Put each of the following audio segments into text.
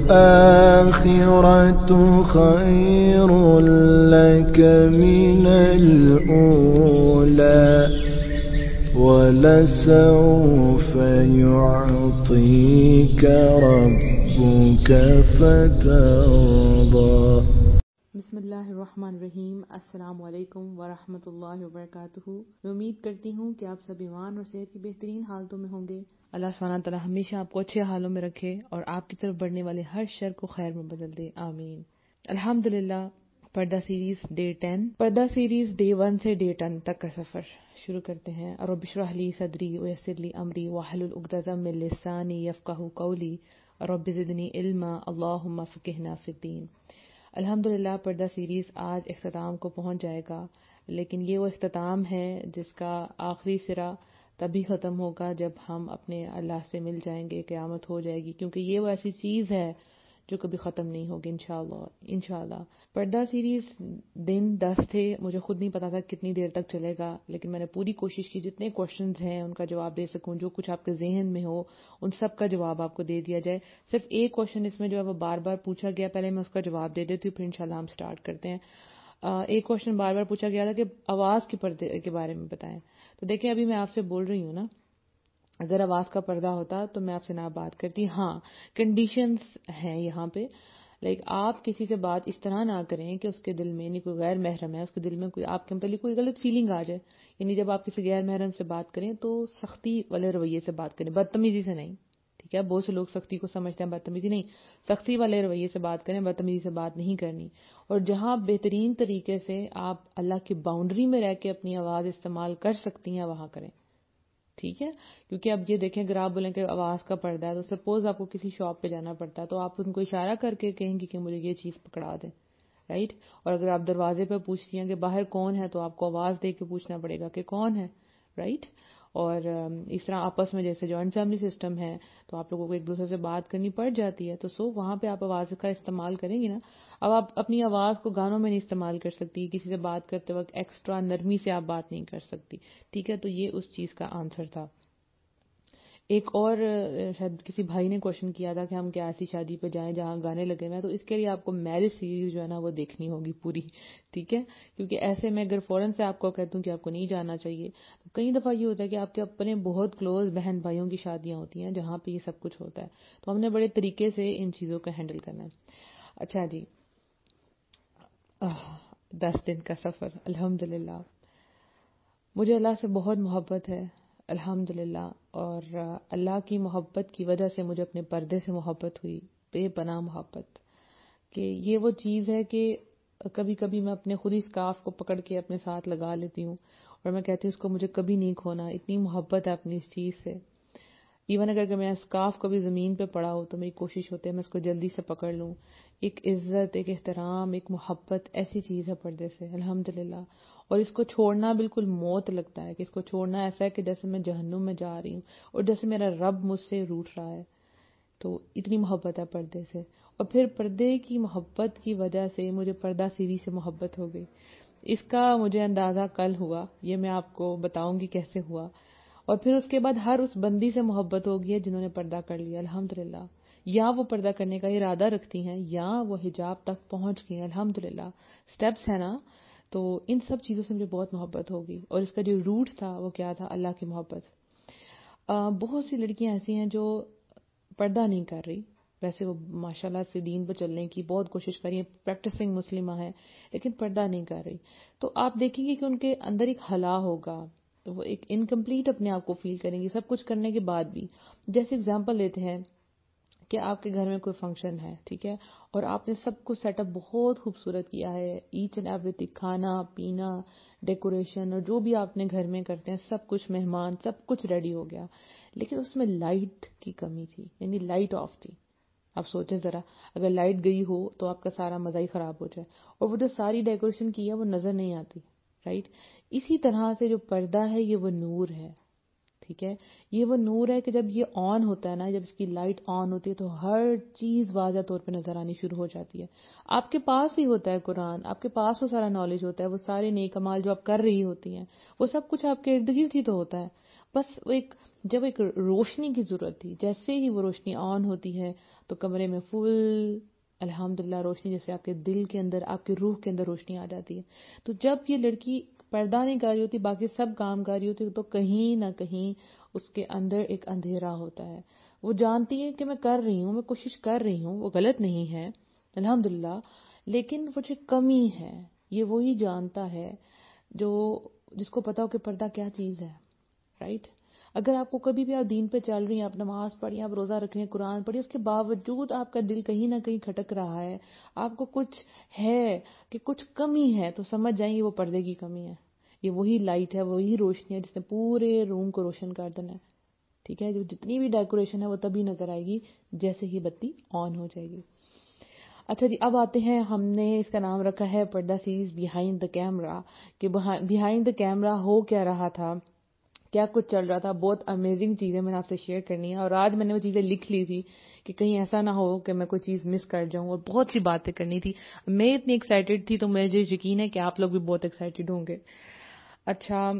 للآخرة خير لك من الأولى ولسوف يعطيك ربك فترضى. بسم اللہ الرحمن الرحیم. السلام علیکم ورحمۃ اللہ وبرکاتہ. میں امید کرتی ہوں کہ آپ سب ایمان اور صحت کی بہترین حالتوں میں ہوں گے. اللہ سبحانہ تعالیٰ ہمیشہ آپ کو اچھے حالوں میں رکھے اور آپ کی طرف بڑھنے والے ہر شر کو خیر میں بدل دے. آمین. الحمدللہ. پردہ سیریز ڈے 10. پردہ سیریز ڈے 1 سے ڈے 10 تک کا سفر شروع کرتے ہیں. رب اشرح لی صدری ویسر لی امری واحلل عقدۃ من لسانی یفقہوا قولی رب زدنی علما اللہم فقہنا فی الدین. الحمدللہ پردہ سیریز آج اختتام کو پہنچ جائے گا، لیکن یہ وہ اختتام ہے جس کا آخری سرا تبھی ختم ہوگا جب ہم اپنے اللہ سے مل جائیں گے، قیامت ہو جائے گی، کیونکہ یہ وہ ایسی چیز ہے جو کبھی ختم نہیں ہوگی انشاءاللہ. پردہ سیریز دن 10 تھے. مجھے خود نہیں پتا تھا کتنی دیر تک چلے گا، لیکن میں نے پوری کوشش کی جتنے کوشچنز ہیں ان کا جواب دے سکوں، جو کچھ آپ کے ذہن میں ہو ان سب کا جواب آپ کو دے دیا جائے. صرف ایک کوشچن اس میں جو ہے وہ بار بار پوچھا گیا، پہلے میں اس کا جواب دے دیتی ہوں، پھر انشاءاللہ ہم سٹارٹ کرتے ہیں. ایک کوشچن بار بار پوچھا گیا تھا کہ آواز کے پردے کے بارے میں بتائیں. تو دیکھیں ابھی میں آپ سے بول رہی ہوں نا، اگر آواز کا پردہ ہوتا تو میں آپ سے نہ بات کرتی. ہاں کنڈیشنز ہیں یہاں پہ، آپ کسی سے بات اس طرح نہ کریں کہ اس کے دل میں، یعنی کوئی غیر محرم ہے اس کے دل میں کوئی آپ کے متعلق کوئی غلط فیلنگ آ جائے. یعنی جب آپ کسی غیر محرم سے بات کریں تو سختی والے رویے سے بات کریں، بدتمیزی سے نہیں. ٹھیک ہے، بہت سے لوگ سختی کو سمجھتے ہیں، بدتمیزی نہیں. سختی والے رویے سے بات کریں، بدتمیزی سے بات نہیں کرنی. اور جہاں بہترین طریقے سے آپ اللہ کی باؤنڈری میں رہ کے اپنی آواز استعمال کر سکتی ہیں وہاں کریں. ٹھیک ہے، کیونکہ اب یہ دیکھیں اگر آپ بولیں کہ آواز کا پردہ ہے تو سپوز آپ کو کسی شاپ پہ جانا پڑتا ہے تو آپ ان کو اشارہ کر کے کہیں گی کہ مجھے یہ چیز پکڑا دیں، رائٹ. اور اگر آپ دروازے پہ پوچھتی ہیں کہ باہر کون ہے تو آپ کو آواز دے کے پوچھنا پڑے گا کہ کون ہے، رائٹ. اور اس طرح آپس میں جیسے جوائنٹ فیملی سسٹم ہے تو آپ لوگوں کو ایک دوسرے سے بات کرنی پڑ جاتی ہے، تو وہاں پہ آپ آواز کا استعمال کریں گی نا. اب آپ اپنی آواز کو گانوں میں نہیں استعمال کر سکتی، کسی سے بات کرتے وقت ایکسٹرا نرمی سے آپ بات نہیں کر سکتی. ٹھیک ہے، تو یہ اس چیز کا آنسر تھا. ایک اور شاید کسی بھائی نے کوشچن کیا تھا کہ ہم کیا ایسی شادی پہ جائیں جہاں گانے لگے ہوئے ہیں، تو اس کے لیے آپ کو میرج سیریز جو ہے نا وہ دیکھنی ہوگی پوری. ٹھیک ہے، کیونکہ ایسے میں اگر فوراً سے آپ کو کہتا ہوں کہ آپ کو نہیں جانا چاہیے تو کئی دفعہ یہ ہوتا ہے کہ آپ کے اپنے بہت کلوز بہن بھائیوں کی شادیاں ہوتی ہیں جہاں پہ یہ سب کچھ ہوتا ہے، تو ہم نے بڑے طریقے سے ان چیزوں کا ہینڈل کرنا ہے. اچھا جی، 10 دن کا سفر. الحمدللہ مجھے اللہ سے بہت محبت ہے الحمدللہ، اور اللہ کی محبت کی وجہ سے مجھے اپنے پردے سے محبت ہوئی، بے پناہ محبت. کہ یہ وہ چیز ہے کہ کبھی کبھی میں اپنے خود ہی اسکارف کو پکڑ کے اپنے ساتھ لگا لیتی ہوں اور میں کہتی ہوں اس کو مجھے کبھی نہیں کھونا. اتنی محبت ہے اپنی اس چیز سے. ایون اگر میں اسکارف کبھی زمین پہ پڑا ہو تو میری کوشش ہوتی ہے میں اس کو جلدی سے پکڑ لوں. ایک عزت، ایک احترام، ایک محبت ایسی چیز ہے پردے سے الحمدللہ. اور اس کو چھوڑنا بالکل موت لگتا ہے، کہ اس کو چھوڑنا ایسا ہے کہ جیسے میں جہنم میں جا رہی ہوں اور جیسے میرا رب مجھ سے روٹھ رہا ہے. تو اتنی محبت ہے پردے سے. اور پھر پردے کی محبت کی وجہ سے مجھے پردہ سیریز سے محبت ہو گئی. اس کا مجھے اندازہ کل ہوا، یہ میں آپ کو بتاؤں گی کیسے ہوا. اور پھر اس کے بعد ہر اس بندی سے محبت ہو گئی ہے جنہوں نے پردہ کر لیا الحمدللہ، یا وہ پردہ کرنے کا ارادہ رکھتی ہیں یا وہ حجاب تک پہنچ گئی ہیں الحمدللہ. سٹیپس ہیں نا، تو ان سب چیزوں سے مجھے بہت محبت ہوگی. اور اس کا جو روٹ تھا وہ کیا تھا؟ اللہ کی محبت. بہت سی لڑکیاں ایسی ہیں جو پردہ نہیں کر رہی، ویسے وہ ماشاءاللہ سے دین پہ چلنے کی بہت کوشش کر رہی ہیں، پریکٹسنگ مسلمہ ہے، لیکن پردہ نہیں کر رہی. تو آپ دیکھیں گے کہ ان کے اندر ایک حیا ہوگا، تو وہ ایک انکمپلیٹ اپنے آپ کو فیل کریں گی سب کچھ کرنے کے بعد بھی. جیسے اگزامپل لیتے ہیں کہ آپ کے گھر میں کوئی فنکشن ہے، ٹھیک ہے، اور آپ نے سب کچھ سیٹ اپ بہت خوبصورت کیا ہے، ایچ اینڈ ایوری تھنگ، کھانا پینا، ڈیکوریشن اور جو بھی آپ نے گھر میں کرتے ہیں سب کچھ، مہمان سب کچھ ریڈی ہو گیا، لیکن اس میں لائٹ کی کمی تھی، یعنی لائٹ آف تھی. آپ سوچیں ذرا، اگر لائٹ گئی ہو تو آپ کا سارا مزہ ہی خراب ہو جائے، اور وہ جو ساری ڈیکوریشن کی ہے وہ نظر نہیں آتی، رائٹ. اسی طرح سے جو پردہ ہے یہ وہ نور ہے. ٹھیک ہے، یہ وہ نور ہے کہ جب یہ آن ہوتا ہے نا، جب اس کی لائٹ آن ہوتی ہے تو ہر چیز واضح طور پہ نظر آنی شروع ہو جاتی ہے. آپ کے پاس ہی ہوتا ہے قرآن، آپ کے پاس وہ سارا نالج ہوتا ہے، وہ سارے نیک اعمال جو آپ کر رہی ہوتی ہیں وہ سب کچھ آپ کے ارد گرد ہی تو ہوتا ہے. بس جب ایک روشنی کی ضرورت تھی، جیسے ہی وہ روشنی آن ہوتی ہے تو کمرے میں فل الحمدللہ روشنی، جیسے آپ کے دل کے اندر، آپ کے روح کے اندر روشنی آ جاتی ہے. تو جب یہ لڑکی پردہ نہیں کر رہی ہوتی، باقی سب کام کر رہی ہوتی، تو کہیں نہ کہیں اس کے اندر ایک اندھیرا ہوتا ہے. وہ جانتی ہے کہ میں کر رہی ہوں، میں کوشش کر رہی ہوں، وہ غلط نہیں ہے الحمدللہ، لیکن وہ جو کمی ہے یہ وہی جانتا ہے جس کو پتا ہو کہ پردہ کیا چیز ہے. رائٹ؟ اگر آپ کو کبھی بھی آپ دین پہ چل رہی ہیں، آپ نماز پڑھی، آپ روزہ رکھ رہی ہیں، قرآن پڑھی، اس کے باوجود آپ کا دل کہیں نہ کہیں کھٹک رہا ہے، آپ کو کچھ ہے کہ کچھ کمی ہے، تو سمجھ جائیں یہ وہ پردے کی کمی ہے. یہ وہی لائٹ ہے، وہی روشنی ہے جس نے پورے روم کو روشن کر دینا ہے. ٹھیک ہے؟ جو جتنی بھی ڈیکوریشن ہے وہ تبھی نظر آئے گی جیسے ہی بتی آن ہو جائے گی. اچھا جی، اب آتے ہیں، ہم نے اس کا نام رکھا ہے پردہ سیریز بیہائنڈ دا کیمرا، کہ بیہائنڈ دا کیمرا ہو کیا رہا تھا، کیا کچھ چل رہا تھا. بہت امیزنگ چیزیں میں نے آپ سے شیئر کرنی ہے، اور آج میں نے وہ چیزیں لکھ لی تھی کہ کہیں ایسا نہ ہو کہ میں کوئی چیز مس کر جاؤں، اور بہت سی باتیں کرنی تھی. میں اتنی ایکسائٹیڈ تھی تو مجھے یقین ہے کہ آپ لوگ بھی بہت ایکسائٹیڈ ہوں گے. اچھا،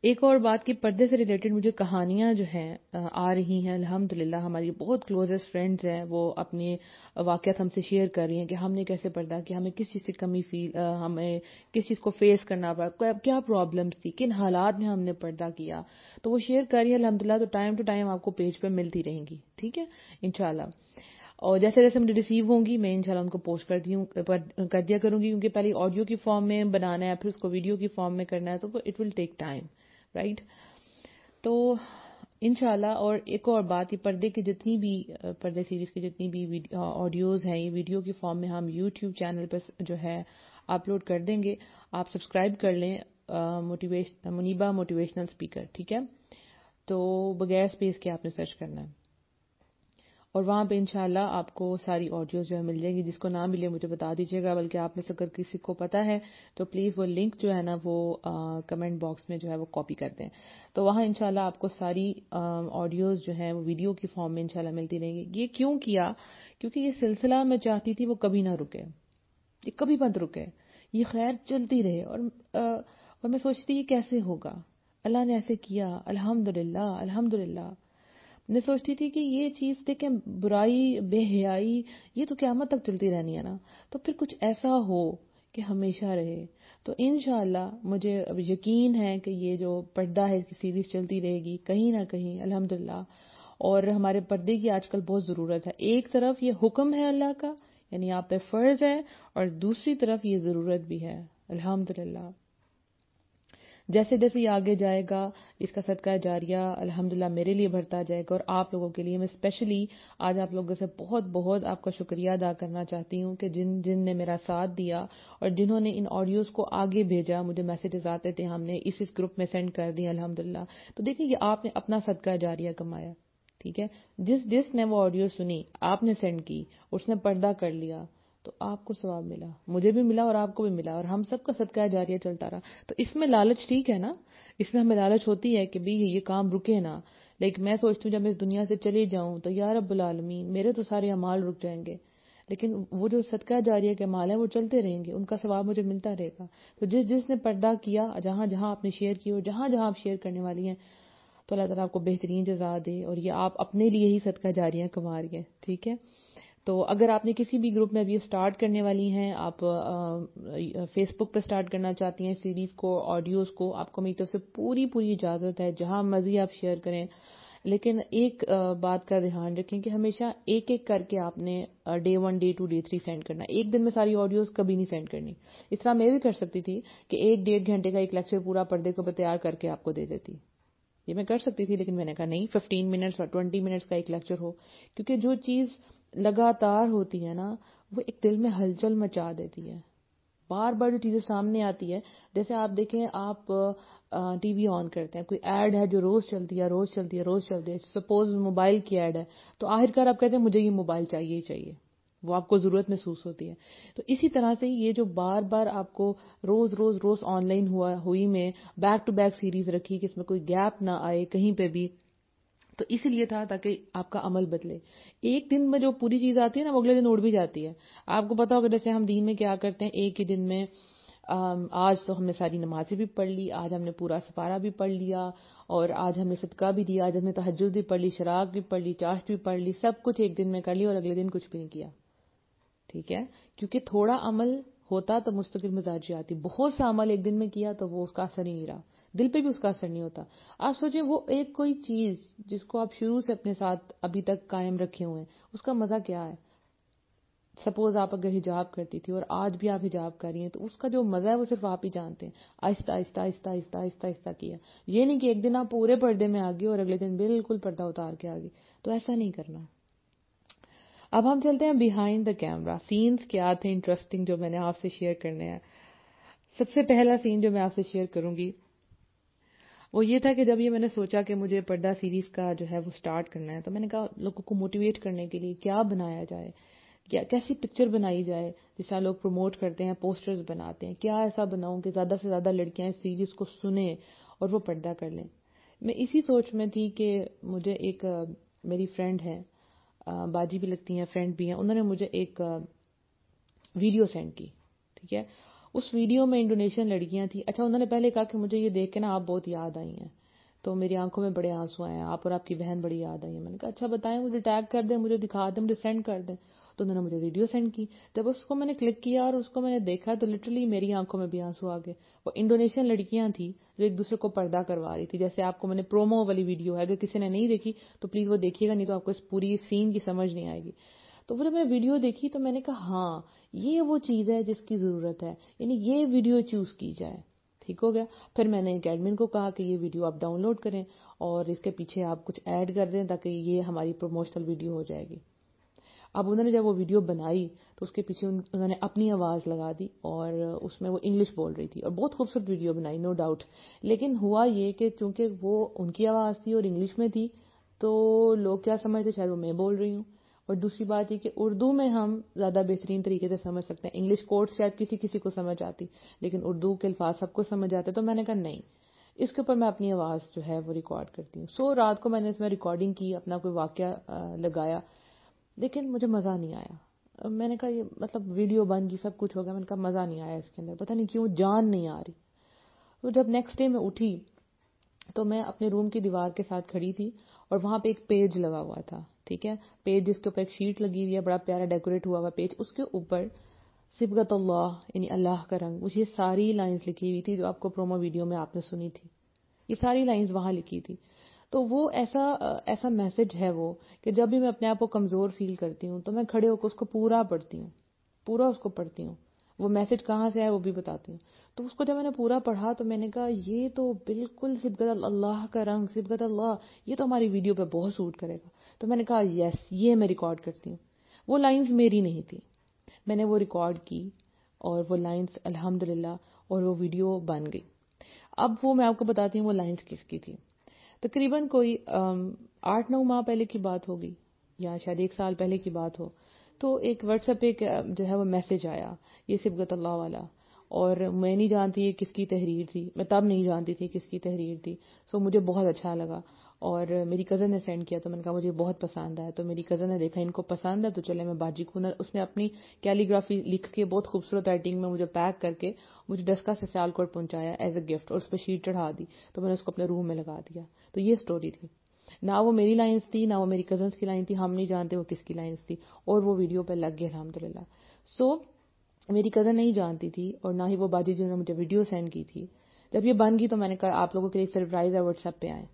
ایک اور بات کہ پردے سے ریلیٹڈ مجھے کہانیاں جو ہیں آ رہی ہیں الحمدللہ. ہماری بہت کلوزسٹ فرینڈز ہیں، وہ اپنے واقعات ہم سے شیئر کر رہی ہیں کہ ہم نے کیسے پردہ کیا، ہمیں کس چیز سے کمی ہمیں کس چیز کو فیس کرنا پڑا، کیا پرابلمس تھی، کن حالات میں ہم نے پردہ کیا. تو وہ شیئر کر رہی ہے الحمدللہ. تو ٹائم ٹو ٹائم آپ کو پیج پہ ملتی رہیں گی. ٹھیک ہے انشاءاللہ. اور جیسے جیسے مجھے ریسیو ہوں گی میں انشاءاللہ ان کو پوسٹ کر دیا کروں گی، کیونکہ پہلے آڈیو کی فارم میں بنانا ہے، پھر اس کو ویڈیو کی فارم میں کرنا ہے، تو it will take time. Right? تو انشاءاللہ. اور ایک اور بات، یہ پردے کی جتنی بھی پردے سیریز کی جتنی بھی آڈیوز ہیں، یہ ویڈیو کی فارم میں ہم یوٹیوب چینل پر جو ہے اپلوڈ کر دیں گے. آپ سبسکرائب کر لیں منیبہ موٹیویشنل اسپیکر. ٹھیک ہے؟ تو بغیر اسپیس کے آپ نے سرچ کرنا ہے، اور وہاں پہ انشاءاللہ آپ کو ساری آڈیوز جو ہے مل جائیں گی. جس کو نہ ملے مجھے بتا دیجیے گا، بلکہ آپ میں سے اگر کسی کو پتا ہے تو پلیز وہ لنک جو ہے نا وہ کمنٹ باکس میں جو ہے وہ کاپی کر دیں. تو وہاں انشاءاللہ آپ کو ساری آڈیوز جو ہیں وہ ویڈیو کی فارم میں انشاءاللہ ملتی رہیں گی. یہ کیوں کیا؟ کیونکہ یہ سلسلہ میں چاہتی تھی وہ کبھی نہ رکے، یہ کبھی مت رکے، یہ خیر چلتی رہے. اور میں سوچتی یہ کیسے ہوگا، اللہ نے ایسے کیا الحمدللہ الحمدللہ. میں سوچتی تھی کہ یہ چیز دیکھیں، برائی، بے حیائی، یہ تو قیامت تک چلتی رہنی ہے نا، تو پھر کچھ ایسا ہو کہ ہمیشہ رہے. تو انشاءاللہ مجھے اب یقین ہے کہ یہ جو پردہ ہے اس کی سیریز چلتی رہے گی کہیں نہ کہیں الحمدللہ. اور ہمارے پردے کی آج کل بہت ضرورت ہے. ایک طرف یہ حکم ہے اللہ کا، یعنی آپ پہ فرض ہے، اور دوسری طرف یہ ضرورت بھی ہے الحمدللہ. جیسے جیسے یہ آگے جائے گا اس کا صدقہ جاریہ الحمدللہ میرے لیے بڑھتا جائے گا، اور آپ لوگوں کے لیے. میں اسپیشلی آج آپ لوگوں سے بہت بہت آپ کا شکریہ ادا کرنا چاہتی ہوں کہ جن نے میرا ساتھ دیا اور جنہوں نے ان آڈیوز کو آگے بھیجا. مجھے میسیجز آتے تھے، ہم نے اس گروپ میں سینڈ کر دیا الحمدللہ. تو دیکھیں یہ آپ نے اپنا صدقہ جاریہ کمایا. ٹھیک ہے؟ جس نے وہ آڈیو سنی، آپ نے سینڈ کی، اس نے پردہ کر لیا، تو آپ کو ثواب ملا، مجھے بھی ملا، اور آپ کو بھی ملا، اور ہم سب کا صدقہ جاریہ چلتا رہا. تو اس میں لالچ ٹھیک ہے نا، اس میں ہمیں لالچ ہوتی ہے کہ بھی یہ کام رکے نا. لیکن میں سوچتی ہوں جب میں اس دنیا سے چلی جاؤں تو یا رب العالمین میرے تو سارے اعمال رک جائیں گے، لیکن وہ جو صدقہ جاریہ کے اعمال ہیں وہ چلتے رہیں گے، ان کا ثواب مجھے ملتا رہے گا. تو جس نے پردہ کیا، جہاں جہاں آپ نے شیئر کی اور جہاں جہاں آپ شیئر کرنے والی ہیں، تو اللہ تعالیٰ آپ کو بہترین جزا دے. اور یہ آپ اپنے لیے ہی صدقہ جاریہ کما رہی ہیں. ٹھیک ہے؟ تو اگر آپ نے کسی بھی گروپ میں ابھی سٹارٹ کرنے والی ہیں، آپ فیس بک پہ سٹارٹ کرنا چاہتی ہیں سیریز کو، آڈیوز کو، آپ کو میری طرف سے پوری اجازت ہے، جہاں مرضی آپ شیئر کریں. لیکن ایک بات کا دھیان رکھیں کہ ہمیشہ ایک ایک کر کے آپ نے ڈے 1 ڈے 2 ڈے 3 سینڈ کرنا. ایک دن میں ساری آڈیوز کبھی نہیں سینڈ کرنی. اس طرح میں بھی کر سکتی تھی کہ 1-1.5 گھنٹے کا ایک لیکچر پورا پردے کو تیار کر کے آپ کو دے دیتی. یہ میں کر سکتی تھی، لیکن میں نے کہا نہیں، 15 منٹس اور 20 منٹس کا ایک لیکچر ہو. کیونکہ جو چیز لگاتار ہوتی ہے نا وہ ایک دل میں ہلچل مچا دیتی ہے. بار بار جو چیزیں سامنے آتی ہے، جیسے آپ دیکھیں، آپ ٹی وی آن کرتے ہیں، کوئی ایڈ ہے جو روز چلتی ہے، سپوز موبائل کی ایڈ ہے، تو آخرکار آپ کہتے ہیں مجھے یہ موبائل چاہیے ہی چاہیے، وہ آپ کو ضرورت محسوس ہوتی ہے. تو اسی طرح سے یہ جو بار بار آپ کو روز آن لائن ہوئی میں بیک ٹو بیک سیریز رکھی کہ اس میں کوئی گیپ نہ آئے کہیں پہ بھی، تو اسی لیے تھا تاکہ آپ کا عمل بدلے. ایک دن میں جو پوری چیز آتی ہے نا وہ اگلے دن اڑ بھی جاتی ہے. آپ کو پتا ہوگا جیسے ہم دین میں کیا کرتے ہیں، ایک ہی دن میں آج تو ہم نے ساری نمازیں بھی پڑھ لی, آج ہم نے پورا سپارہ بھی پڑھ لیا, اور آج ہم نے صدقہ بھی دیا, آج ہم نے تہجد بھی پڑھ لی, شراق بھی پڑھ لی, چاشت بھی پڑھ لی, سب کچھ ایک دن میں کر لیا اور اگلے دن کچھ بھی نہیں کیا. ٹھیک ہے, کیونکہ تھوڑا عمل ہوتا تو مستقل مزاجی آتی, بہت سا عمل ایک دن میں کیا تو وہ اس کا اثر ہی نہیں رہا, دل پہ بھی اس کا اثر نہیں ہوتا. آپ سوچیں وہ ایک کوئی چیز جس کو آپ شروع سے اپنے ساتھ ابھی تک قائم رکھے ہوئے ہیں, اس کا مزہ کیا ہے؟ سپوز آپ اگر حجاب کرتی تھی اور آج بھی آپ حجاب کر رہی ہیں, تو اس کا جو مزہ ہے وہ صرف آپ ہی جانتے ہیں. آہستہ آہستہ آہستہ آہستہ آہستہ آہستہ کیا, یہ نہیں کہ ایک دن آپ پورے پردے میں آگے اور اگلے دن بالکل پردہ اتار کے آگے, تو ایسا نہیں کرنا. اب ہم چلتے ہیں بیہائنڈ دا کیمرہ. سینز کیا تھے انٹرسٹنگ جو میں نے آپ سے شیئر کرنے ہیں. سب سے پہلا سین جو میں آپ سے شیئر کروں گی وہ یہ تھا کہ جب یہ میں نے سوچا کہ مجھے پردہ سیریز کا جو ہے وہ سٹارٹ کرنا ہے, تو میں نے کہا لوگوں کو موٹیویٹ کرنے کے لیے کیا بنایا جائے, کیسی پکچر بنائی جائے, جس طرح لوگ پروموٹ کرتے ہیں, پوسٹرز بناتے ہیں, کیا ایسا بناؤں کہ زیادہ سے زیادہ لڑکیاں اس سیریز کو سنیں اور وہ پردہ کر لیں. میں اسی سوچ میں تھی کہ مجھے ایک میری فرینڈ ہے, باجی بھی لگتی ہیں, فرینڈ بھی ہیں, انہوں نے مجھے ایک ویڈیو سینڈ کی. ٹھیک ہے, اس ویڈیو میں انڈونیشین لڑکیاں تھیں. اچھا, انہوں نے پہلے کہا کہ مجھے یہ دیکھ کے نا آپ بہت یاد آئی ہیں, تو میری آنکھوں میں بڑے آنسو آئے ہیں, آپ اور آپ کی بہن بڑی یاد آئی ہیں. میں نے کہا اچھا بتائیں, مجھے ٹیگ کر دیں, مجھے دکھا دیں, مجھے سینڈ کر دیں. تو انہوں نے مجھے ویڈیو سینڈ کی. جب اس کو میں نے کلک کیا اور اس کو میں نے دیکھا تو لٹرلی میری آنکھوں میں بھی آنسو آ گئے. وہ انڈونیشین لڑکیاں تھیں جو ایک دوسرے کو پردہ کروا رہی تھی. جیسے آپ کو میں نے پرومو والی ویڈیو ہے, اگر کسی نے نہیں دیکھی تو پلیز وہ دیکھیے گا, نہیں تو آپ کو اس پوری سین کی سمجھ نہیں آئے گی. تو وہ جب میں نے ویڈیو دیکھی تو میں نے کہا ہاں یہ وہ چیز ہے جس کی ضرورت ہے, یعنی یہ ویڈیو چوز کی جائے. ٹھیک ہو گیا. پھر میں نے ایک ایڈمن کو کہا کہ یہ ویڈیو آپ ڈاؤن لوڈ کریں اور اس کے پیچھے آپ کچھ ایڈ کر دیں تاکہ یہ ہماری پروموشنل ویڈیو ہو جائے گی. اب انہوں نے جب وہ ویڈیو بنائی تو اس کے پیچھے انہوں نے اپنی آواز لگا دی اور اس میں وہ انگلش بول رہی تھی, اور بہت خوبصورت ویڈیو بنائی نو ڈاؤٹ. لیکن ہوا یہ کہ چونکہ وہ ان کی آواز تھی اور انگلش میں تھی تو لوگ کیا سمجھتے شاید وہ میں بول رہی ہوں. اور دوسری بات یہ کہ اردو میں ہم زیادہ بہترین طریقے سے سمجھ سکتے ہیں, انگلش کوڈ شاید کسی کو سمجھ آتی لیکن اردو کے الفاظ سب کو سمجھ آتے. تو میں نے کہا نہیں, اس کے اوپر میں اپنی آواز جو ہے وہ ریکارڈ کرتی ہوں. سو رات کو میں نے اس میں ریکارڈنگ کی, اپنا کوئی واقعہ لگایا, لیکن مجھے مزہ نہیں آیا. میں نے کہا یہ مطلب ویڈیو بن گئی, سب کچھ ہو گیا, میں نے کہا مزہ نہیں آیا اس کے اندر, پتہ نہیں کیوں جان نہیں آ رہی. تو جب نیکسٹ ڈے میں اٹھی تو میں اپنے روم کی دیوار کے ساتھ کھڑی تھی اور وہاں پہ ایک پیج لگا ہوا تھا. ٹھیک ہے, پیج جس کے اوپر ایک شیٹ لگی ہوئی ہے, بڑا پیارا ڈیکوریٹ ہوا ہوا پیج, اس کے اوپر صبغت اللہ یعنی اللہ کا رنگ, مجھے یہ ساری لائنز لکھی ہوئی تھی جو آپ کو پرومو ویڈیو میں آپ نے سنی تھی. یہ ساری لائنز وہاں لکھی تھی. تو وہ ایسا میسج ہے وہ کہ جب بھی میں اپنے آپ کو کمزور فیل کرتی ہوں تو میں کھڑے ہو کے اس کو پورا پڑھتی ہوں, پورا اس کو پڑھتی ہوں. وہ میسج کہاں سے آئے وہ بھی بتاتی ہوں. تو اس کو جب میں نے پورا پڑھا تو میں نے کہا یہ تو بالکل صبغت اللہ کا رنگ, صبغت اللہ, یہ تو ہماری ویڈیو پہ بہت سوٹ کرے گا. تو میں نے کہا یس, یہ میں ریکارڈ کرتی ہوں. وہ لائنز میری نہیں تھی, میں نے وہ ریکارڈ کی اور وہ لائنز الحمدللہ اور وہ ویڈیو بن گئی. اب وہ میں آپ کو بتاتی ہوں وہ لائنز کس کی تھی. تقریباً کوئی 8-9 ماہ پہلے کی بات ہوگی یا شاید 1 سال پہلے کی بات ہو. تو ایک واٹس ایپ پہ جو ہے وہ میسج آیا, یہ صبغت اللہ والا, اور میں نہیں جانتی یہ کس کی تحریر تھی, میں تب نہیں جانتی تھی کس کی تحریر تھی. سو مجھے بہت اچھا لگا اور میری کزن نے سینڈ کیا تو میں نے کہا مجھے بہت پسند آیا. تو میری کزن نے دیکھا ان کو پسند ہے تو چلے میں باجی کو, اس نے اپنی کیلیگرافی لکھ کے بہت خوبصورت رائٹنگ میں مجھے پیک کر کے مجھے ڈسکا سے سیالکوٹ پہنچایا ایز اے گفٹ, اور اس پہ شیٹ چڑھا دی. تو میں نے اس کو اپنے روم میں لگا دیا. تو یہ سٹوری تھی. نہ وہ میری لائنز تھی نہ وہ میری کزنس کی لائن تھی, ہم نہیں جانتے وہ کس کی لائنز تھی, اور وہ ویڈیو پہ لگ گئی الحمدللہ. سو میری کزن نہیں جانتی تھی اور نہ ہی وہ باجی جنہوں نے مجھے ویڈیو سینڈ کی تھی. جب یہ بن گئی تو میں نے کہا آپ لوگوں کے لیے سرپرائز ہے, واٹس ایپ پہ آئیں.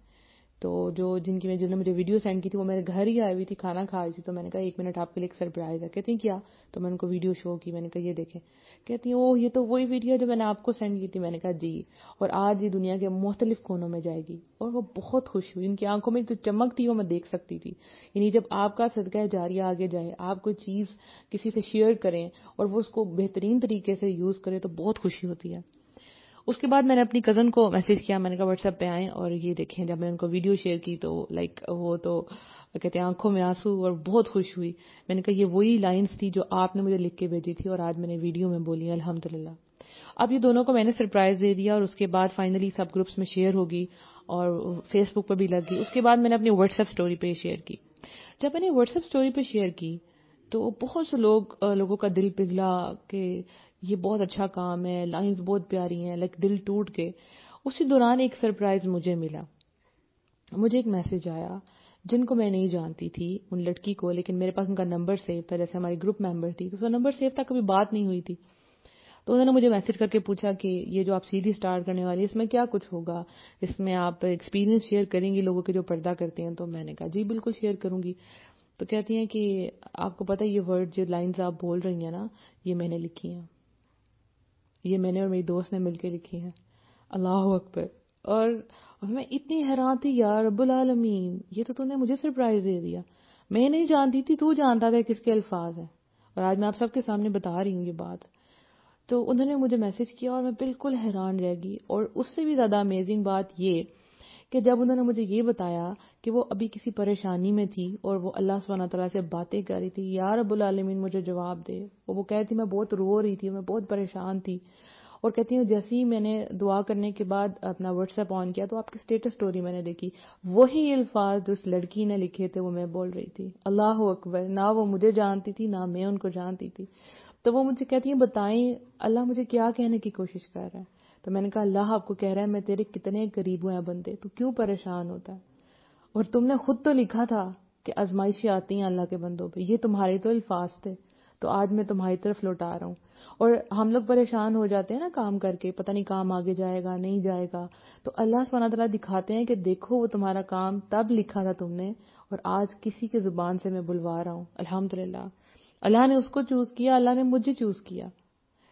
تو جنہوں نے مجھے ویڈیو سینڈ کی تھی وہ میرے گھر ہی آئی ہوئی تھی, کھانا کھا رہی تھی. تو میں نے کہا 1 منٹ آپ کے لیے ایک سرپرائز ہے. کہتی ہیں کیا؟ تو میں ان کو ویڈیو شو کی. میں نے کہا یہ دیکھیں. کہتی ہیں اوہ یہ تو وہی ویڈیو جو میں نے آپ کو سینڈ کی تھی. میں نے کہا جی, اور آج یہ دنیا کے مختلف کونوں میں جائے گی. اور وہ بہت خوش ہوئی, ان کی آنکھوں میں جو چمک تھی وہ میں دیکھ سکتی تھی. یعنی جب آپ کا صدقہ جاریہ آگے جائے, آپ کوئی چیز کسی سے شیئر کریں اور وہ اس کو بہترین طریقے سے یوز کرے تو بہت خوشی ہوتی ہے. اس کے بعد میں نے اپنی کزن کو میسج کیا, میں نے کہا واٹس ایپ پہ آئیں اور یہ دیکھیں. جب میں نے ان کو ویڈیو شیئر کی تو وہ تو کہتے ہیں آنکھوں میں آنسو, اور بہت خوش ہوئی. میں نے کہا یہ وہی لائنز تھی جو آپ نے مجھے لکھ کے بھیجی تھی اور آج میں نے ویڈیو میں بولی الحمدللہ. اب یہ دونوں کو میں نے سرپرائز دے دیا اور اس کے بعد فائنلی سب گروپس میں شیئر ہوگی اور فیس بک پہ بھی لگ گئی. اس کے بعد میں نے اپنی واٹس ایپ اسٹوری پہ شیئر کی. جب میں نے واٹس ایپ اسٹوری پہ شیئر کی تو بہت سے لوگوں کا دل پگھلا کہ یہ بہت اچھا کام ہے، لائنز بہت پیاری ہیں، لائک دل ٹوٹ کے. اسی دوران ایک سرپرائز مجھے ملا. مجھے ایک میسج آیا جن کو میں نہیں جانتی تھی ان لڑکی کو، لیکن میرے پاس ان کا نمبر سیو تھا، جیسے ہماری گروپ ممبر تھی تو اس کا نمبر سیو تھا، کبھی بات نہیں ہوئی تھی. تو انہوں نے مجھے میسج کر کے پوچھا کہ یہ جو آپ سیریز اسٹارٹ کرنے والی ہے اس میں کیا کچھ ہوگا، اس میں آپ ایکسپیرینس شیئر کریں گی لوگوں کے جو پردہ کرتے ہیں. تو میں نے کہا جی بالکل شیئر کروں گی. تو کہتی ہیں کہ آپ کو پتہ ہے یہ ورڈ جو لائنز آپ بول رہی ہیں نا یہ میں نے لکھی ہیں، یہ میں نے اور میری دوست نے مل کے لکھی ہیں. اللہ اکبر. اور میں اتنی حیران تھی، یا رب العالمین یہ تو نے مجھے سرپرائز دے دیا. میں نہیں جانتی تھی، تو جانتا تھا کس کے الفاظ ہیں، اور آج میں آپ سب کے سامنے بتا رہی ہوں یہ بات. تو انہوں نے مجھے میسج کیا اور میں بالکل حیران رہ گئی. اور اس سے بھی زیادہ امیزنگ بات یہ کہ جب انہوں نے مجھے یہ بتایا کہ وہ ابھی کسی پریشانی میں تھی اور وہ اللہ سبحانہ تعالیٰ سے باتیں کر رہی تھی، یا رب العالمین مجھے جواب دے. وہ کہتی تھی میں بہت رو رہی تھی، میں بہت پریشان تھی. اور کہتی ہوں جیسے ہی میں نے دعا کرنے کے بعد اپنا واٹس ایپ آن کیا تو آپ کی اسٹیٹس سٹوری میں نے دیکھی، وہی الفاظ جو اس لڑکی نے لکھے تھے وہ میں بول رہی تھی. اللہ اکبر. نہ وہ مجھے جانتی تھی نہ میں ان کو جانتی تھی. تو وہ مجھے کہتی ہیں بتائیں اللہ مجھے کیا کہنے کی کوشش کر رہا ہے. تو میں نے کہا اللہ آپ کو کہہ رہا ہے میں تیرے کتنے قریب ہیں بندے، تو کیوں پریشان ہوتا ہے، اور تم نے خود تو لکھا تھا کہ آزمائشیں آتی ہیں اللہ کے بندوں پہ، یہ تمہارے تو الفاظ تھے، تو آج میں تمہاری طرف لوٹا رہا ہوں. اور ہم لوگ پریشان ہو جاتے ہیں نا کام کر کے، پتہ نہیں کام آگے جائے گا نہیں جائے گا، تو اللہ سبحانہ تعالیٰ دکھاتے ہیں کہ دیکھو وہ تمہارا کام تب لکھا تھا تم نے، اور آج کسی کے زبان سے میں بلوا رہا ہوں. الحمدللہ اللہ نے اس کو چوز کیا، اللہ نے مجھے چوز کیا.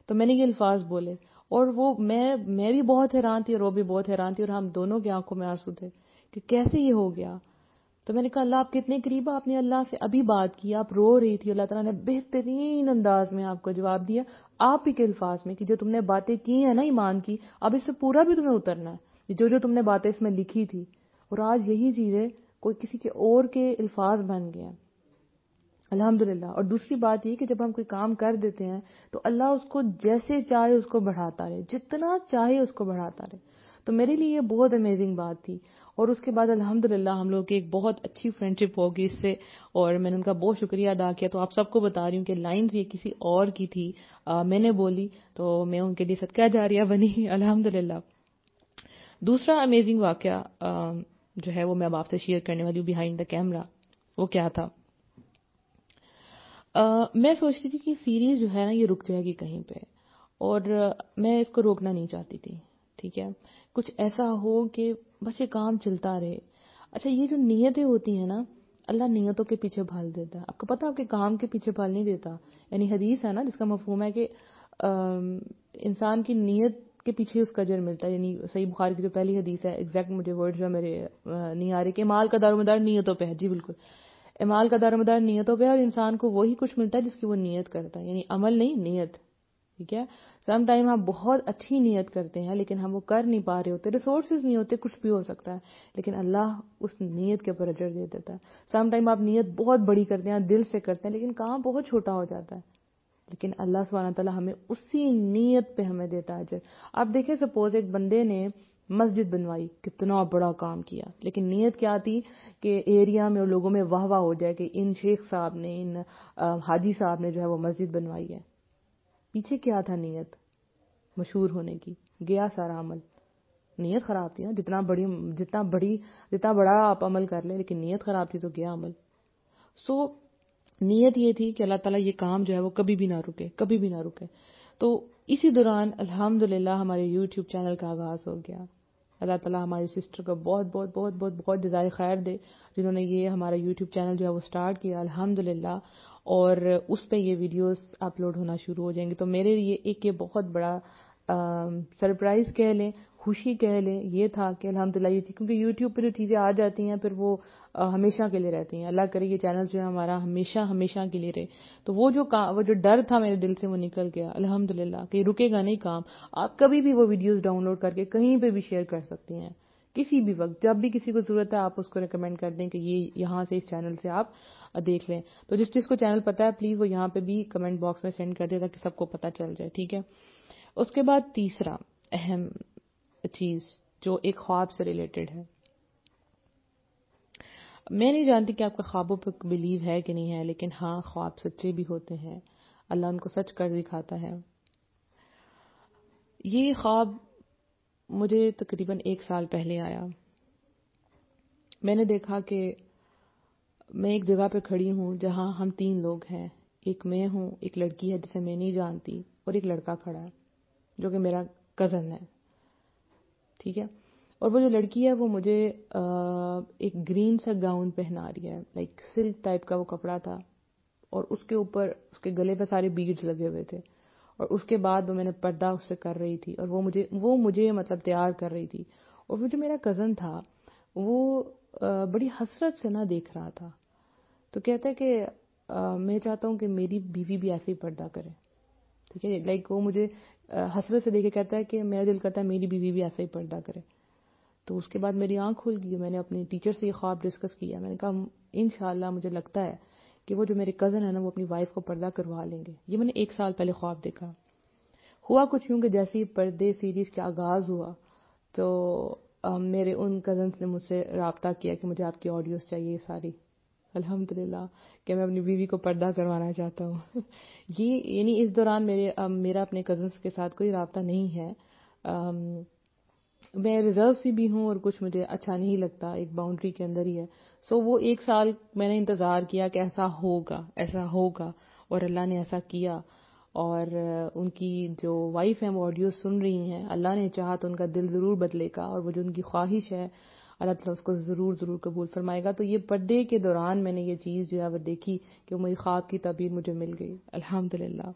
تو میں نے یہ الفاظ بولے، اور وہ میں بھی بہت حیران تھی اور وہ بھی بہت حیران تھی، اور ہم دونوں کی آنکھوں میں آنسو تھے کہ کیسے یہ ہو گیا. تو میں نے کہا اللہ آپ کتنے قریب، آپ نے اللہ سے ابھی بات کی، آپ رو رہی تھی، اللہ تعالیٰ نے بہترین انداز میں آپ کو جواب دیا آپ ہی کے الفاظ میں کہ جو تم نے باتیں کی ہیں نا ایمان کی، اب اس سے پورا بھی تمہیں اترنا ہے، جو تم نے باتیں اس میں لکھی تھی. اور آج یہی چیزیں کوئی کسی کے اور کے الفاظ بن گئے ہیں. الحمدللہ. اور دوسری بات یہ کہ جب ہم کوئی کام کر دیتے ہیں تو اللہ اس کو جیسے چاہے اس کو بڑھاتا رہے، جتنا چاہے اس کو بڑھاتا رہے. تو میرے لیے یہ بہت امیزنگ بات تھی. اور اس کے بعد الحمدللہ ہم لوگ کی ایک بہت اچھی فرینڈشپ ہوگی اس سے، اور میں نے ان کا بہت شکریہ ادا کیا. تو آپ سب کو بتا رہی ہوں کہ لائنز یہ کسی اور کی تھی، میں نے بولی تو میں ان کے لیے صدقہ جاریہ بنی. الحمدللہ. دوسرا امیزنگ واقعہ جو ہے وہ میں اب آپ سے شیئر کرنے والی ہوں بیہائنڈ دا کیمرہ. وہ کیا تھا، میں سوچتی تھی کہ سیریز جو ہے نا یہ رک جائے گی کہیں پہ، اور میں اس کو روکنا نہیں چاہتی تھی. ٹھیک ہے، کچھ ایسا ہو کہ بس یہ کام چلتا رہے. اچھا یہ جو نیتیں ہوتی ہیں نا، اللہ نیتوں کے پیچھے بھال دیتا ہے. آپ کو پتا آپ کے کام کے پیچھے بھال نہیں دیتا. یعنی حدیث ہے نا جس کا مفہوم ہے کہ انسان کی نیت کے پیچھے اس کا اجر ملتا ہے. یعنی صحیح بخاری کی جو پہلی حدیث ہے، ایگزیکٹ مجھے ورڈ جو ہے میرے نہیں آ رہے، کہ مال کا دار و مدار نیتوں پہ ہے. جی بالکل، اعمال کا دار مدار نیتوں پہ ہے، اور انسان کو وہی کچھ ملتا ہے جس کی وہ نیت کرتا ہے. یعنی عمل نہیں، نیت. ٹھیک ہے، سم ٹائم ہم بہت اچھی نیت کرتے ہیں لیکن ہم وہ کر نہیں پا رہے ہوتے، ریسورسز نہیں ہوتے، کچھ بھی ہو سکتا ہے، لیکن اللہ اس نیت کے اوپر اجر دے دیتا ہے. سم ٹائم آپ نیت بہت بڑی کرتے ہیں، دل سے کرتے ہیں، لیکن کام بہت چھوٹا ہو جاتا ہے، لیکن اللہ سبحانہ تعالیٰ ہمیں اسی نیت پہ ہمیں دیتا ہے اجر. آپ دیکھیں سپوز ایک بندے نے مسجد بنوائی، کتنا بڑا کام کیا، لیکن نیت کیا تھی کہ ایریا میں اور لوگوں میں واہ واہ ہو جائے کہ ان شیخ صاحب نے، ان حاجی صاحب نے جو ہے وہ مسجد بنوائی ہے. پیچھے کیا تھا نیت؟ مشہور ہونے کی. گیا سارا عمل. نیت خراب تھی نا، جتنا بڑا آپ عمل کر لیں لیکن نیت خراب تھی تو گیا عمل. نیت یہ تھی کہ اللہ تعالیٰ یہ کام جو ہے وہ کبھی بھی نہ رکے، کبھی بھی نہ رکے. تو اسی دوران الحمدللہ ہمارے یوٹیوب چینل کا آغاز ہو گیا. اللہ تعالیٰ ہماری سسٹر کو بہت بہت بہت بہت بہت جزائے خیر دے جنہوں نے یہ ہمارا یوٹیوب چینل جو ہے وہ سٹارٹ کیا الحمدللہ، اور اس پہ یہ ویڈیوز اپلوڈ ہونا شروع ہو جائیں گے. تو میرے لیے ایک یہ بہت بڑا سرپرائز کہہ لیں، خوشی کہہ لیں، یہ تھا کہ الحمدللہ یہ چیز، کیونکہ یوٹیوب پہ جو چیزیں آ جاتی ہیں پھر وہ ہمیشہ کے لیے رہتی ہیں. اللہ کرے یہ چینل جو ہے ہمارا ہمیشہ ہمیشہ کے لیے رہے. تو وہ جو ڈر تھا میرے دل سے وہ نکل گیا الحمدللہ، کہ رکے گا نہیں کام. آپ کبھی بھی وہ ویڈیوز ڈاؤن لوڈ کر کے کہیں پہ بھی شیئر کر سکتی ہیں، کسی بھی وقت، جب بھی کسی کو ضرورت ہے آپ اس کو ریکمینڈ کر دیں کہ یہ یہاں سے اس چینل سے آپ دیکھ لیں. تو جس کو چینل پتہ ہے پلیز وہ یہاں پہ بھی کمنٹ باکس میں سینڈ کر دے تاکہ سب کو پتہ چل جائے. ٹھیک ہے. اس کے بعد تیسرا اہم چیز جو ایک خواب سے ریلیٹڈ ہے. میں نہیں جانتی کہ آپ کا خوابوں پہ بلیو ہے کہ نہیں ہے، لیکن ہاں خواب سچے بھی ہوتے ہیں، اللہ ان کو سچ کر دکھاتا ہے. یہ خواب مجھے تقریباً 1 سال پہلے آیا. میں نے دیکھا کہ میں ایک جگہ پہ کھڑی ہوں جہاں ہم 3 لوگ ہیں، ایک میں ہوں، ایک لڑکی ہے جسے میں نہیں جانتی، اور ایک لڑکا کھڑا ہے جو کہ میرا کزن ہے. ٹھیک ہے. اور وہ جو لڑکی ہے وہ مجھے ایک گرین سا گاؤن پہنا رہی ہے، لائک سلک ٹائپ کا وہ کپڑا تھا، اور اس کے اوپر اس کے گلے پہ سارے بیڈز لگے ہوئے تھے. اور اس کے بعد وہ میں نے پردہ اس سے کر رہی تھی، اور وہ مجھے مطلب تیار کر رہی تھی. اور وہ جو میرا کزن تھا وہ بڑی حسرت سے نہ دیکھ رہا تھا. تو کہتا ہے کہ میں چاہتا ہوں کہ میری بیوی بھی ایسے ہی پردہ کرے. ٹھیک ہے. لائک وہ مجھے حسرت سے دیکھ کے کہتا ہے کہ میرا دل کرتا ہے میری بیوی بھی ایسے ہی پردہ کرے. تو اس کے بعد میری آنکھ کھل گئی. میں نے اپنی ٹیچر سے یہ خواب ڈسکس کیا. میں نے کہا انشاءاللہ مجھے لگتا ہے کہ وہ جو میرے کزن ہے نا وہ اپنی وائف کو پردہ کروا لیں گے. یہ میں نے 1 سال پہلے خواب دیکھا. ہوا کچھ یوں کہ جیسے ہی پردے سیریز کا آغاز ہوا تو میرے ان کزنس نے مجھ سے رابطہ کیا کہ مجھے آپ کی آڈیوز چاہیے ساری. الحمدللہ کہ میں اپنی بیوی کو پردہ کروانا چاہتا ہوں. یہ یعنی اس دوران میرا اپنے کزنس کے ساتھ کوئی رابطہ نہیں ہے. میں ریزرو سی بھی ہوں اور کچھ مجھے اچھا نہیں لگتا، ایک باؤنڈری کے اندر ہی ہے. سو وہ 1 سال میں نے انتظار کیا کہ ایسا ہوگا اور اللہ نے ایسا کیا. اور ان کی جو وائف ہیں وہ آڈیو سن رہی ہیں. اللہ نے چاہا تو ان کا دل ضرور بدلے گا، اور وہ جو ان کی خواہش ہے اللہ تعالیٰ اس کو ضرور قبول فرمائے گا. تو یہ پردے کے دوران میں نے یہ چیز جو ہے وہ دیکھی کہ وہ میری خواب کی تعبیر مجھے مل گئی الحمدللہ.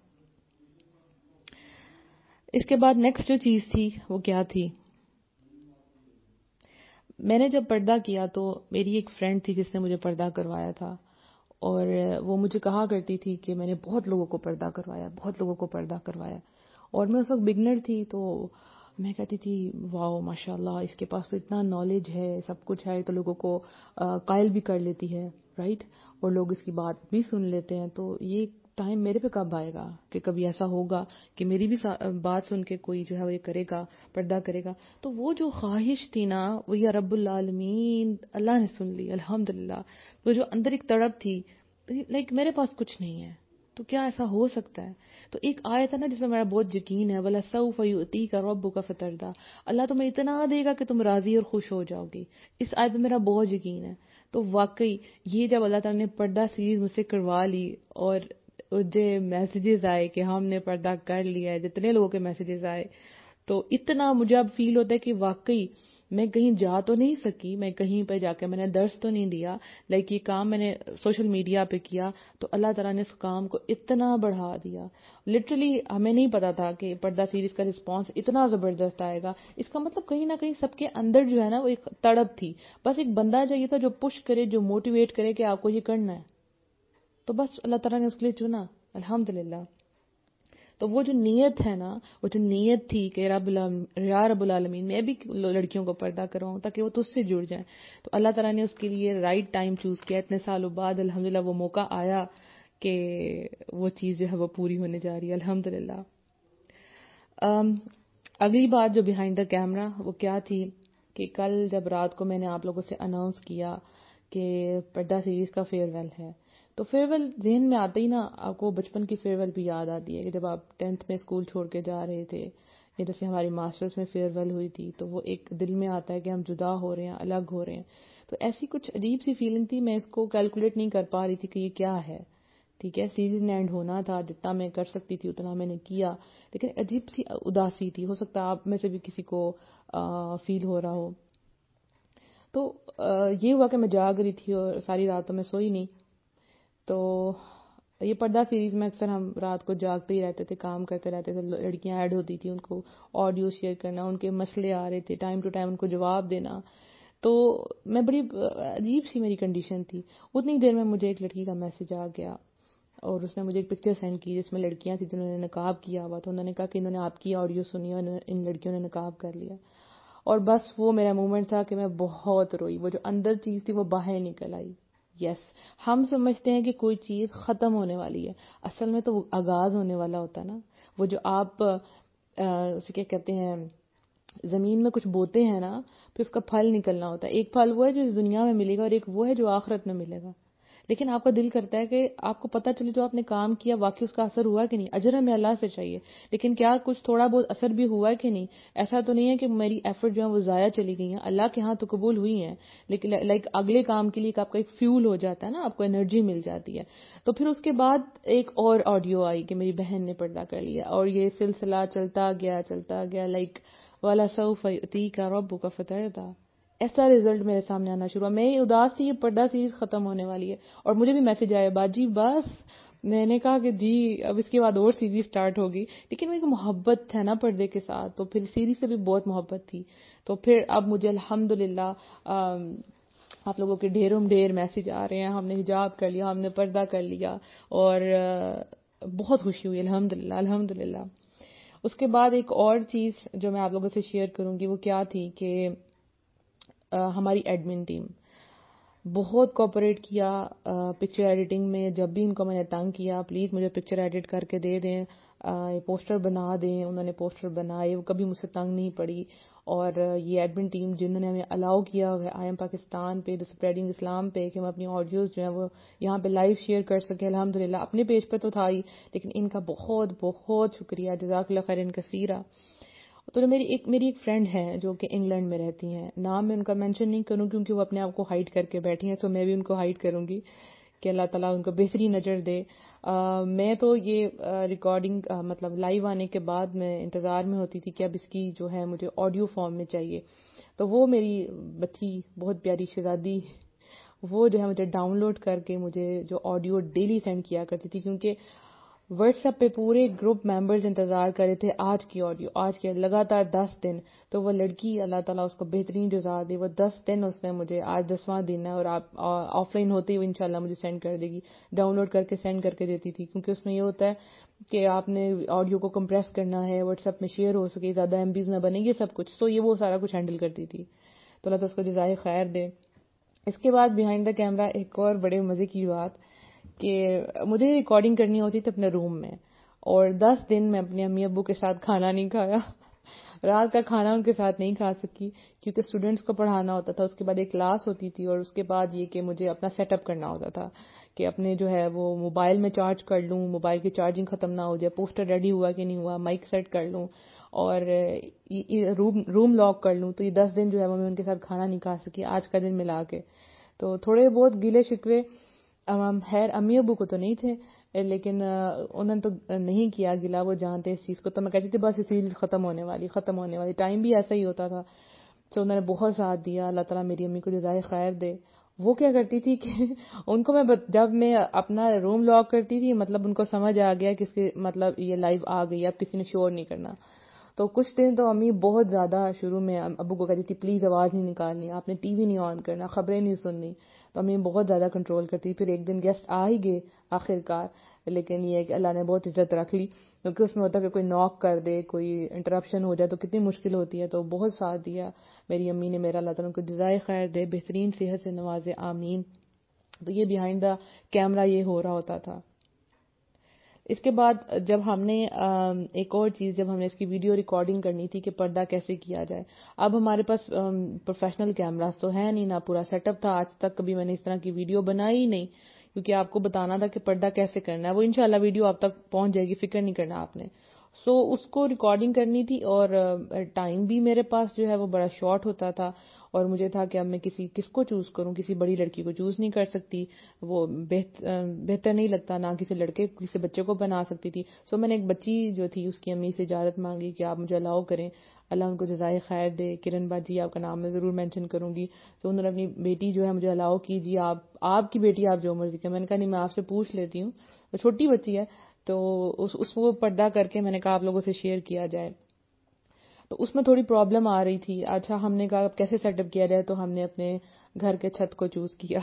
اس کے بعد نیکسٹ جو چیز تھی وہ کیا تھی، میں نے جب پردہ کیا تو میری ایک فرینڈ تھی جس نے مجھے پردہ کروایا تھا، اور وہ مجھے کہا کرتی تھی کہ میں نے بہت لوگوں کو پردہ کروایا. اور میں اس وقت بگنر تھی تو میں کہتی تھی واو ماشاءاللہ اس کے پاس تو اتنا نالج ہے، سب کچھ ہے، تو لوگوں کو قائل بھی کر لیتی ہے، رائٹ، اور لوگ اس کی بات بھی سن لیتے ہیں. تو یہ ٹائم میرے پہ کب آئے گا کہ کبھی ایسا ہوگا کہ میری بھی بات سن کے کوئی جو ہے وہ یہ کرے گا، پردہ کرے گا. تو وہ جو خواہش تھی نا وہ یا رب العالمین اللہ نے سن لی الحمدللہ. وہ جو اندر ایک تڑپ تھی، لائک میرے پاس کچھ نہیں ہے تو کیا ایسا ہو سکتا ہے. تو ایک آیت ہے نا جس میں میرا بہت یقین ہے، وَلَسَوْفَ يُؤْتِيكَ رَبُّكَ فَتَرْضَىٰ، اللہ تمہیں اتنا دے گا کہ تم راضی اور خوش ہو جاؤ گی. اس آیت میں میرا بہت یقین ہے. تو واقعی یہ جب اللہ تعالیٰ نے پردہ سیریز مجھ سے کروا لی اور مجھے میسیجز آئے کہ ہم نے پردہ کر لیا ہے، جتنے لوگوں کے میسیجز آئے، تو اتنا مجھے اب فیل ہوتا ہے کہ واقعی میں کہیں جا تو نہیں سکی، میں کہیں پہ جا کے میں نے درس تو نہیں دیا، لائک یہ کام میں نے سوشل میڈیا پہ کیا تو اللہ تعالیٰ نے اس کام کو اتنا بڑھا دیا. لٹرلی ہمیں نہیں پتا تھا کہ پردہ سیریز کا رسپانس اتنا زبردست آئے گا. اس کا مطلب کہیں نہ کہیں سب کے اندر جو ہے نا وہ ایک تڑپ تھی، بس ایک بندہ چاہیے تھا جو پش کرے، جو موٹیویٹ کرے کہ آپ کو یہ کرنا ہے. تو بس اللہ تعالیٰ نے اس کے لیے چنا الحمدللہ. تو وہ جو نیت ہے نا، وہ جو نیت تھی کہ یا رب العالمین میں بھی لڑکیوں کو پردہ کرواؤں تاکہ وہ تجھ سے جڑ جائیں، تو اللہ تعالیٰ نے اس کے لیے رائٹ ٹائم چوز کیا. اتنے سالوں بعد الحمدللہ وہ موقع آیا کہ وہ چیز جو ہے وہ پوری ہونے جا رہی ہے الحمدللہ. اگلی بات جو بیہائنڈ دا کیمرہ وہ کیا تھی کہ کل جب رات کو میں نے آپ لوگوں سے اناؤنس کیا کہ پردہ سیریز کا فیئر ویل ہے، تو فیئر ویل ذہن میں آتے ہی نا آپ کو بچپن کی فیئر ویل بھی یاد آتی ہے کہ جب آپ 10th میں اسکول چھوڑ کے جا رہے تھے، یا جیسے ہماری ماسٹرز میں فیئر ویل ہوئی تھی تو وہ ایک دل میں آتا ہے کہ ہم جدا ہو رہے ہیں، الگ ہو رہے ہیں. تو ایسی کچھ عجیب سی فیلنگ تھی. میں اس کو کیلکولیٹ نہیں کر پا رہی تھی کہ یہ کیا ہے. ٹھیک ہے، سیریز نے اینڈ ہونا تھا، جتنا میں کر سکتی تھی اتنا میں نے کیا، لیکن عجیب سی اداسی تھی. ہو سکتا ہے آپ میں سے بھی کسی کو فیل ہو رہا ہو. تو یہ ہوا کہ میں جاگ رہی تھی اور ساری رات تو میں سوئی نہیں. تو یہ پردہ سیریز میں اکثر ہم رات کو جاگتے ہی رہتے تھے، کام کرتے رہتے تھے. لڑکیاں ایڈ ہوتی تھیں، ان کو آڈیو شیئر کرنا، ان کے مسئلے آ رہے تھے، ٹائم ٹو ٹائم ان کو جواب دینا. تو میں بڑی عجیب سی میری کنڈیشن تھی. اتنی دیر میں مجھے ایک لڑکی کا میسج آ گیا اور اس نے مجھے ایک پکچر سینڈ کی جس میں لڑکیاں تھیں جنہوں نے نقاب کیا ہوا. تو انہوں نے کہا کہ انہوں نے آپ کی آڈیو سنی اور ان لڑکیوں نے نقاب کر لیا. اور بس وہ میرا مومنٹ تھا کہ میں بہت روئی. وہ جو اندر چیز تھی وہ باہر نکل آئی. یس، ہم سمجھتے ہیں کہ کوئی چیز ختم ہونے والی ہے، اصل میں تو وہ آغاز ہونے والا ہوتا ہے نا. وہ جو آپ اسے کیا کہتے ہیں زمین میں کچھ بوتے ہیں نا، پھر اس کا پھل نکلنا ہوتا ہے. ایک پھل وہ ہے جو اس دنیا میں ملے گا، اور ایک وہ ہے جو آخرت میں ملے گا. لیکن آپ کا دل کرتا ہے کہ آپ کو پتہ چلے جو آپ نے کام کیا واقعی اس کا اثر ہوا کہ نہیں. اجر ہمیں اللہ سے چاہیے، لیکن کیا کچھ تھوڑا بہت اثر بھی ہوا ہے کہ نہیں. ایسا تو نہیں ہے کہ میری ایفرٹ جو ہے وہ ضائع چلی گئی ہیں، اللہ کے ہاں تو قبول ہوئی ہیں، لیکن لائک اگلے کام کے لیے آپ کا ایک فیول ہو جاتا ہے نا، آپ کو انرجی مل جاتی ہے. تو پھر اس کے بعد ایک اور آڈیو آئی کہ میری بہن نے پردہ کر لیا، اور یہ سلسلہ چلتا گیا لائک وَلَسَوْفَ يُؤْتِيكَ رَبُّكَ فَتَرْضَىٰ. ایسا رزلٹ میرے سامنے آنا شروع ہوا. میں اداس تھی، یہ پردہ سیریز ختم ہونے والی ہے، اور مجھے بھی میسج آیا باجی بس. میں نے کہا کہ جی اب اس کے بعد اور سیریز سٹارٹ ہوگی، لیکن میری محبت ہے نا پردے کے ساتھ، تو پھر سیریز سے بھی بہت محبت تھی. تو پھر اب مجھے الحمدللہ آپ لوگوں کے ڈھیر میسج آ رہے ہیں، ہم نے حجاب کر لیا، ہم نے پردہ کر لیا، اور بہت خوشی ہوئی الحمدللہ. اس کے بعد ایک اور چیز جو میں آپ لوگوں سے شیئر کروں گی وہ کیا تھی کہ ہماری ایڈمن ٹیم بہت کوپریٹ کیا پکچر ایڈیٹنگ میں. جب بھی ان کو میں نے تنگ کیا پلیز مجھے پکچر ایڈٹ کر کے دے دیں، پوسٹر بنا دیں، انہوں نے پوسٹر بنائے، وہ کبھی مجھ سے تنگ نہیں پڑی. اور یہ ایڈمن ٹیم جنہوں نے ہمیں الاؤ کیا ہے آئی ایم پاکستان پہ، دی اسپریڈنگ اسلام پہ، کہ ہم اپنی آڈیوز جو ہیں وہ یہاں پہ لائیو شیئر کر سکیں. الحمدللہ اپنے پیج پر تو تھا ہی، لیکن ان کا بہت شکریہ، جزاک اللہ خیرن کثیرہ. تو جو میری ایک فرینڈ ہے جو کہ انگلینڈ میں رہتی ہیں، نام میں ان کا مینشن نہیں کروں کیونکہ وہ اپنے آپ کو ہائڈ کر کے بیٹھی ہیں، سو میں بھی ان کو ہائڈ کروں گی کہ اللہ تعالیٰ ان کو بہترین نظر دے. میں تو یہ ریکارڈنگ مطلب لائیو آنے کے بعد میں انتظار میں ہوتی تھی کہ اب اس کی جو ہے مجھے آڈیو فارم میں چاہیے. تو وہ میری بچی بہت پیاری شہزادی، وہ جو ہے مجھے ڈاؤن لوڈ کر کے مجھے جو آڈیو ڈیلی سینڈ کیا کرتی تھی، کیونکہ واٹس ایپ پہ پورے گروپ ممبرز انتظار کر رہے تھے آج کی آڈیو، آج کے لگاتار 10 دن. تو وہ لڑکی اللہ تعالیٰ اس کو بہترین جزا دے، وہ 10 دن اس نے مجھے، آج 10واں دن ہے اور آپ آف لائن ہوتے ہی وہ انشاءاللہ مجھے سینڈ کر دے گی، ڈاؤن لوڈ کر کے سینڈ کر کے دیتی تھی. کیونکہ اس میں یہ ہوتا ہے کہ آپ نے آڈیو کو کمپریس کرنا ہے، واٹس ایپ میں شیئر ہو سکے، زیادہ ایم بیز نہ بنے، یہ سب کچھ. تو یہ وہ سارا کچھ ہینڈل کرتی تھی، تو اللہ تعالیٰ اس کو جزائے خیر دے. اس کے بعد بیہائنڈ دا کیمرہ ایک اور بڑے مزے کی بات کہ مجھے ریکارڈنگ کرنی ہوتی تھی اپنے روم میں، اور 10 دن میں اپنے امی ابو کے ساتھ کھانا نہیں کھایا. رات کا کھانا ان کے ساتھ نہیں کھا سکی کیونکہ اسٹوڈنٹس کو پڑھانا ہوتا تھا. اس کے بعد ایک کلاس ہوتی تھی، اور اس کے بعد یہ کہ مجھے اپنا سیٹ اپ کرنا ہوتا تھا کہ اپنے جو ہے وہ موبائل میں چارج کر لوں، موبائل کی چارجنگ ختم نہ ہو جائے، پوسٹر ریڈی ہوا کہ نہیں ہوا، مائک سیٹ کر لوں، اور روم لاک کر لوں. تو یہ 10 دن جو ہے وہ میں ان کے ساتھ کھانا نہیں کھا سکی، آج کا دن ملا کے. تو تھوڑے بہت گیلے شکوے خیر امی ابو کو تو نہیں تھے، لیکن انہوں نے تو نہیں کیا گلا، وہ جانتے اس چیز کو. تو میں کہتی تھی بس یہ سیریز ختم ہونے والی، ٹائم بھی ایسا ہی ہوتا تھا. تو انہوں نے بہت ساتھ دیا، اللہ تعالیٰ میری امی کو جزائے خیر دے. وہ کیا کرتی تھی کہ ان کو جب میں اپنا روم لاک کرتی تھی، مطلب ان کو سمجھ آ گیا کہ مطلب یہ لائیو آ گئی، اب کسی نے شور نہیں کرنا. تو کچھ دن تو امی بہت زیادہ شروع میں ابو کو کہتی تھی پلیز آواز نہیں نکالنی، آپ نے ٹی وی نہیں آن کرنا، خبریں نہیں سننی. تو امی بہت زیادہ کنٹرول کرتی. پھر ایک دن گیسٹ آ ہی گئے آخر کار، لیکن یہ کہ اللہ نے بہت عزت رکھ لی، کیونکہ اس میں ہوتا ہے کہ کوئی ناک کر دے، کوئی انٹرپشن ہو جائے تو کتنی مشکل ہوتی ہے. تو بہت ساتھ دیا میری امی نے میرا، اللہ تعالیٰ کو جزائے خیر دے، بہترین صحت سے نوازے، آمین. تو یہ بیہائنڈ دا کیمرہ یہ ہو رہا ہوتا تھا. اس کے بعد جب ہم نے ایک اور چیز، جب ہم نے اس کی ویڈیو ریکارڈنگ کرنی تھی کہ پردہ کیسے کیا جائے. اب ہمارے پاس پروفیشنل کیمراز تو ہے نہیں، نہ پورا سیٹ اپ تھا. آج تک کبھی میں نے اس طرح کی ویڈیو بنائی ہی نہیں، کیونکہ آپ کو بتانا تھا کہ پردہ کیسے کرنا ہے. وہ انشاءاللہ ویڈیو آپ تک پہنچ جائے گی، فکر نہیں کرنا آپ نے. سو اس کو ریکارڈنگ کرنی تھی، اور ٹائم بھی میرے پاس جو ہے وہ بڑا شارٹ ہوتا تھا. اور مجھے تھا کہ اب میں کس کو چوز کروں، کسی بڑی لڑکی کو چوز نہیں کر سکتی، وہ بہتر نہیں لگتا، نہ کسی بچے کو بنا سکتی تھی. سو میں نے ایک بچی جو تھی اس کی امی سے اجازت مانگی کہ آپ مجھے الاؤ کریں، اللہ ان کو جزائے خیر دے. کرن باجی آپ کا نام میں ضرور مینشن کروں گی. تو انہوں نے اپنی بیٹی جو ہے مجھے الاؤ کی، جی آپ کی بیٹی آپ جو مرضی کریں. میں نے کہا نہیں، میں آپ سے پوچھ لیتی ہوں، چھوٹی بچی ہے. تو اس کو پردہ کر کے میں نے کہا آپ لوگوں سے شیئر کیا جائے. تو اس میں تھوڑی پرابلم آ رہی تھی. اچھا ہم نے کہا اب کیسے سیٹ اپ کیا جائے، تو ہم نے اپنے گھر کے چھت کو چوز کیا.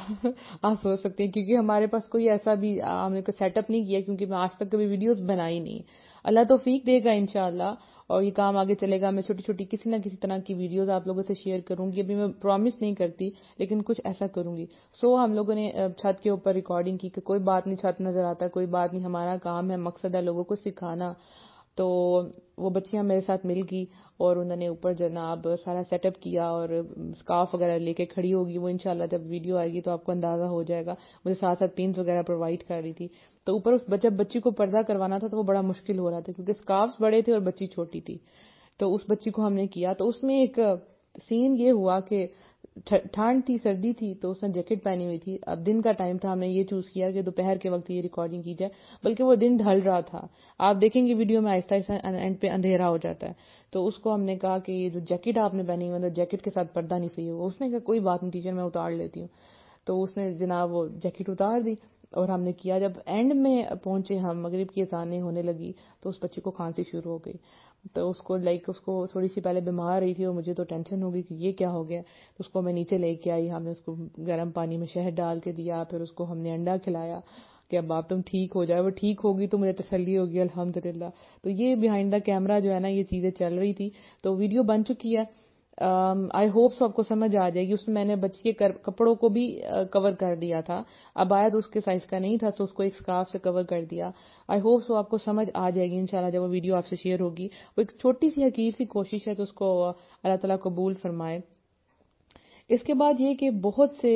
آپ سوچ سکتے ہیں کیونکہ ہمارے پاس کوئی ایسا بھی ہم نے سیٹ اپ نہیں کیا، کیونکہ میں آج تک کبھی ویڈیوز بنائی نہیں. اللہ توفیق دے گا انشاءاللہ، اور یہ کام آگے چلے گا. میں چھوٹی چھوٹی کسی نہ کسی طرح کی ویڈیوز آپ لوگوں سے شیئر کروں گی. ابھی میں پرومس نہیں کرتی، لیکن کچھ ایسا کروں گی. سو ہم لوگوں نے چھت کے اوپر ریکارڈنگ کی کہ کوئی بات نہیں، چھت نظر آتا ہے، کوئی بات نہیں، ہمارا کام ہے، مقصد ہے لوگوں کو سکھانا. تو وہ بچیاں میرے ساتھ مل گئی اور انہوں نے اوپر جناب سارا سیٹ اپ کیا اور اسکارف وغیرہ لے کے کھڑی ہوگی. وہ انشاءاللہ جب ویڈیو آئے گی تو آپ کو اندازہ ہو جائے گا. مجھے ساتھ ساتھ پینس وغیرہ پرووائڈ کر رہی تھی. تو اوپر جب بچی کو پردہ کروانا تھا تو وہ بڑا مشکل ہو رہا تھا کیونکہ اسکارفس بڑے تھے اور بچی چھوٹی تھی. تو اس بچی کو ہم نے کیا. تو اس میں ایک سین یہ ہوا کہ ٹھنڈ تھی، سردی تھی، تو اس نے جیکٹ پہنی ہوئی تھی. اب دن کا ٹائم تھا، ہم نے یہ چوز کیا کہ دوپہر کے وقت یہ ریکارڈنگ کی جائے، بلکہ وہ دن ڈھل رہا تھا. آپ دیکھیں گے ویڈیو میں آہستہ آہستہ اینڈ پہ اندھیرا ہو جاتا ہے. تو اس کو ہم نے کہا کہ یہ جو جیکٹ آپ نے پہنی ہوئی ہے جیکٹ کے ساتھ پردہ نہیں صحیح ہوگا. اس نے کہا کوئی بات نہیں ٹیچر، میں اتار لیتی ہوں. تو اس نے جناب وہ جیکٹ اتار دی اور ہم نے کیا. جب اینڈ میں پہنچے ہم، مغرب کی اذانیں ہونے لگی تو اس بچی کو کھانسی شروع ہو گئی. تو اس کو تھوڑی سی پہلے بیمار رہی تھی اور مجھے تو ٹینشن ہو گئی کہ یہ کیا ہو گیا. اس کو میں نیچے لے کے آئی، ہم نے اس کو گرم پانی میں شہد ڈال کے دیا، پھر اس کو ہم نے انڈا کھلایا کہ اب آپ تم ٹھیک ہو جائے. وہ ٹھیک ہوگی تو مجھے تسلی ہوگی الحمدللہ. تو یہ بیہائنڈ دا کیمرہ جو ہے نا یہ چیزیں چل رہی تھی. تو ویڈیو بن چکی ہے، آئی ہوپ سو آپ کو سمجھ آ جائے گی. اس میں میں نے بچی کے کپڑوں کو بھی کور کر دیا تھا. اب آیا تو اس کے سائز کا نہیں تھا تو اس کو ایک سکارف سے کور کر دیا. آئی ہوپ سو آپ کو سمجھ آ جائے گی انشاءاللہ جب وہ ویڈیو آپ سے شیئر ہوگی. وہ ایک چھوٹی سی حقیر سی کوشش ہے تو اس کو اللہ تعالیٰ قبول فرمائے. اس کے بعد یہ کہ بہت سے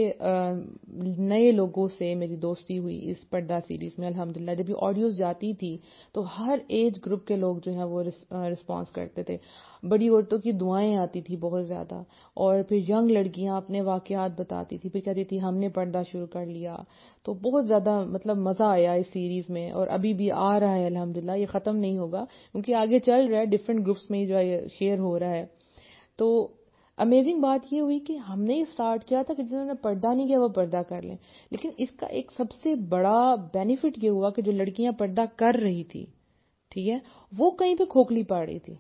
نئے لوگوں سے میری دوستی ہوئی اس پردہ سیریز میں الحمدللہ. جب یہ آڈیوز جاتی تھی تو ہر ایج گروپ کے لوگ جو ہیں وہ رسپانس کرتے تھے. بڑی عورتوں کی دعائیں آتی تھی بہت زیادہ، اور پھر ینگ لڑکیاں اپنے واقعات بتاتی تھی، پھر کہتی تھی ہم نے پردہ شروع کر لیا. تو بہت زیادہ مطلب مزہ آیا اس سیریز میں، اور ابھی بھی آ رہا ہے الحمدللہ. یہ ختم نہیں ہوگا کیونکہ آگے چل رہا ہے، ڈفرینٹ گروپس میں جو ہے شیئر ہو رہا ہے. تو امیزنگ بات یہ ہوئی کہ ہم نے اسٹارٹ کیا تھا کہ جنہوں نے پردہ نہیں کیا وہ پردہ کر لیں، لیکن اس کا ایک سب سے بڑا بینیفٹ یہ ہوا کہ جو لڑکیاں پردہ کر رہی تھی، ٹھیک ہے، وہ کہیں پہ کھوکھلی پڑ رہی تھی.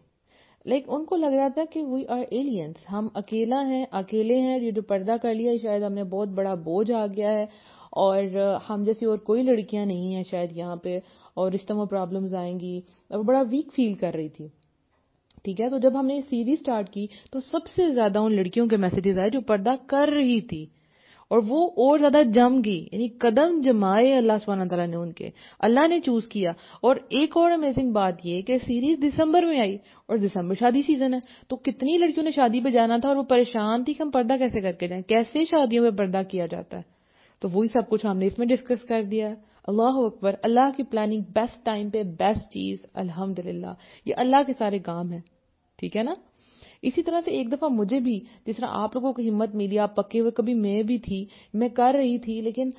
ان کو لگ رہا تھا کہ وی آر ایلینس، ہم اکیلے ہیں. یہ جو پردہ کر لیا شاید ہم نے بہت بڑا بوجھ آ گیا ہے اور ہم جیسی اور کوئی لڑکیاں نہیں ہیں شاید یہاں پہ، اور رشتوں میں پرابلمز آئیں گی، اور بڑا ویک فیل کر رہی تھی. ٹھیک ہے، تو جب ہم نے یہ سیریز سٹارٹ کی تو سب سے زیادہ ان لڑکیوں کے میسیجز آئے جو پردہ کر رہی تھی، اور وہ اور زیادہ جم گئی. یعنی قدم جمائے اللہ سبحانہ تعالیٰ نے ان کے، اللہ نے چوز کیا. اور ایک اور امیزنگ بات یہ کہ سیریز دسمبر میں آئی اور دسمبر شادی سیزن ہے، تو کتنی لڑکیوں نے شادی پہ جانا تھا اور وہ پریشان تھی کہ ہم پردہ کیسے کر کے جائیں، کیسے شادیوں میں پردہ کیا جاتا ہے. تو وہی سب کچھ ہم نے اس میں ڈسکس کر دیا. اللہ اکبر، اللہ کی پلاننگ بیسٹ ٹائم پہ بیسٹ چیز الحمدللہ. یہ اللہ کے سارے کام ہیں، ٹھیک ہے نا. اسی طرح سے ایک دفعہ مجھے بھی جس طرح آپ لوگوں کو ہمت ملی، آپ پکے ہوئے، کبھی میں بھی تھی، میں کر رہی تھی، لیکن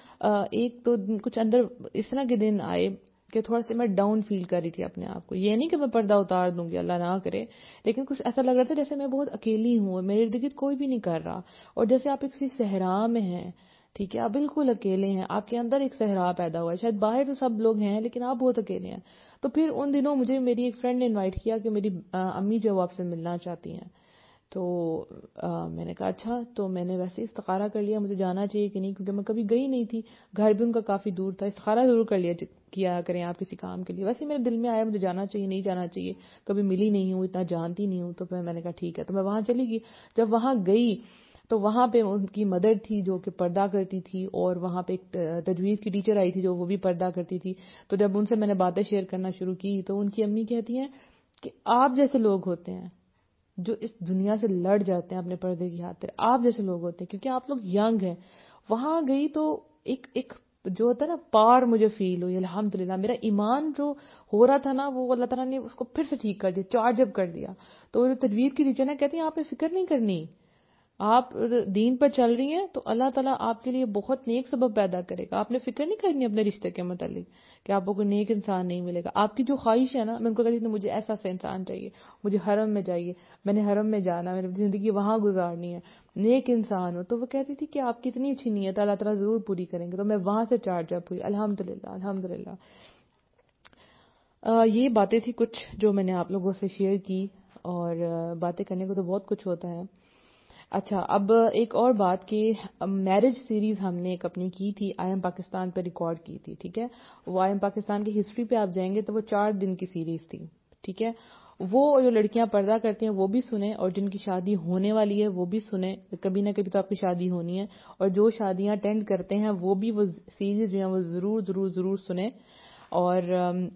ایک تو کچھ اندر اس طرح کے دن آئے کہ تھوڑا سا میں ڈاؤن فیل کر رہی تھی اپنے آپ کو. یہ نہیں کہ میں پردہ اتار دوں گی، اللہ نہ کرے، لیکن کچھ ایسا لگ رہا تھا جیسے میں بہت اکیلی ہوں، میرے ارد گرد کوئی بھی نہیں کر رہا، اور جیسے آپ ایک کسی صحرا میں ہیں. ٹھیک ہے، آپ بالکل اکیلے ہیں، آپ کے اندر ایک صحرا پیدا ہوا ہے. شاید باہر تو سب لوگ ہیں لیکن آپ بہت اکیلے ہیں. تو پھر ان دنوں مجھے میری ایک فرینڈ نے انوائٹ کیا کہ میری امی جو آپ سے ملنا چاہتی ہیں. تو میں نے کہا اچھا. تو میں نے ویسے استخارہ کر لیا مجھے جانا چاہیے کہ نہیں، کیونکہ میں کبھی گئی نہیں تھی، گھر بھی ان کا کافی دور تھا. استخارہ ضرور کیا کریں آپ کسی کام کے لیے. ویسے میرے دل میں آیا مجھے جانا چاہیے، نہیں جانا چاہیے، کبھی ملی نہیں ہوں، اتنا جانتی نہیں ہوں. تو پھر میں نے کہا ٹھیک ہے، تو میں وہاں چلی گئی. جب وہاں گئی تو وہاں پہ ان کی مدر تھی جو کہ پردہ کرتی تھی، اور وہاں پہ ایک تجویز کی ٹیچر آئی تھی جو وہ بھی پردہ کرتی تھی. تو جب ان سے میں نے باتیں شیئر کرنا شروع کی تو ان کی امی کہتی ہیں کہ آپ جیسے لوگ ہوتے ہیں جو اس دنیا سے لڑ جاتے ہیں اپنے پردے کی خاطر، آپ جیسے لوگ ہوتے ہیں، کیونکہ آپ لوگ ینگ ہیں. وہاں گئی تو ایک جو ہوتا ہے نا پار مجھے فیل ہوئی الحمدللہ. میرا ایمان جو ہو رہا تھا نا وہ اللہ تعالیٰ نے اس کو پھر سے ٹھیک کر دیا، چارج اپ کر دیا. تو تجوید کی ٹیچر نے کہتی ہیں آپ نے فکر نہیں کرنی، آپ دین پر چل رہی ہیں تو اللہ تعالیٰ آپ کے لیے بہت نیک سبب پیدا کرے گا. آپ نے فکر نہیں کرنی اپنے رشتے کے متعلق کہ آپ کو کوئی نیک انسان نہیں ملے گا. آپ کی جو خواہش ہے نا، میں ان کو کہتی تھی مجھے ایسا انسان چاہیے، مجھے حرم میں چاہیے، میں نے حرم میں جانا، میں نے زندگی وہاں گزارنی ہے، نیک انسان ہو. تو وہ کہتی تھی کہ آپ کی اتنی اچھی نیت اللہ تعالیٰ ضرور پوری کریں گے. تو میں وہاں سے چارج اپ ہوئی الحمدللہ الحمدللہ. یہ باتیں تھی کچھ جو میں نے آپ لوگوں سے شیئر کی، اور باتیں کرنے کو تو بہت کچھ ہوتا ہے. اچھا، اب ایک اور بات کہ میرج سیریز ہم نے ایک اپنی کی تھی، آئی ایم پاکستان پہ ریکارڈ کی تھی. ٹھیک ہے، وہ آئی ایم پاکستان کی ہسٹری پہ آپ جائیں گے تو وہ 4 دن کی سیریز تھی. ٹھیک ہے، وہ جو لڑکیاں پردہ کرتی ہیں وہ بھی سنیں، اور جن کی شادی ہونے والی ہے وہ بھی سنیں. کبھی نہ کبھی تو آپ کی شادی ہونی ہے، اور جو شادیاں اٹینڈ کرتے ہیں وہ بھی وہ سیریز جو ہیں وہ ضرور ضرور ضرور سنیں. اور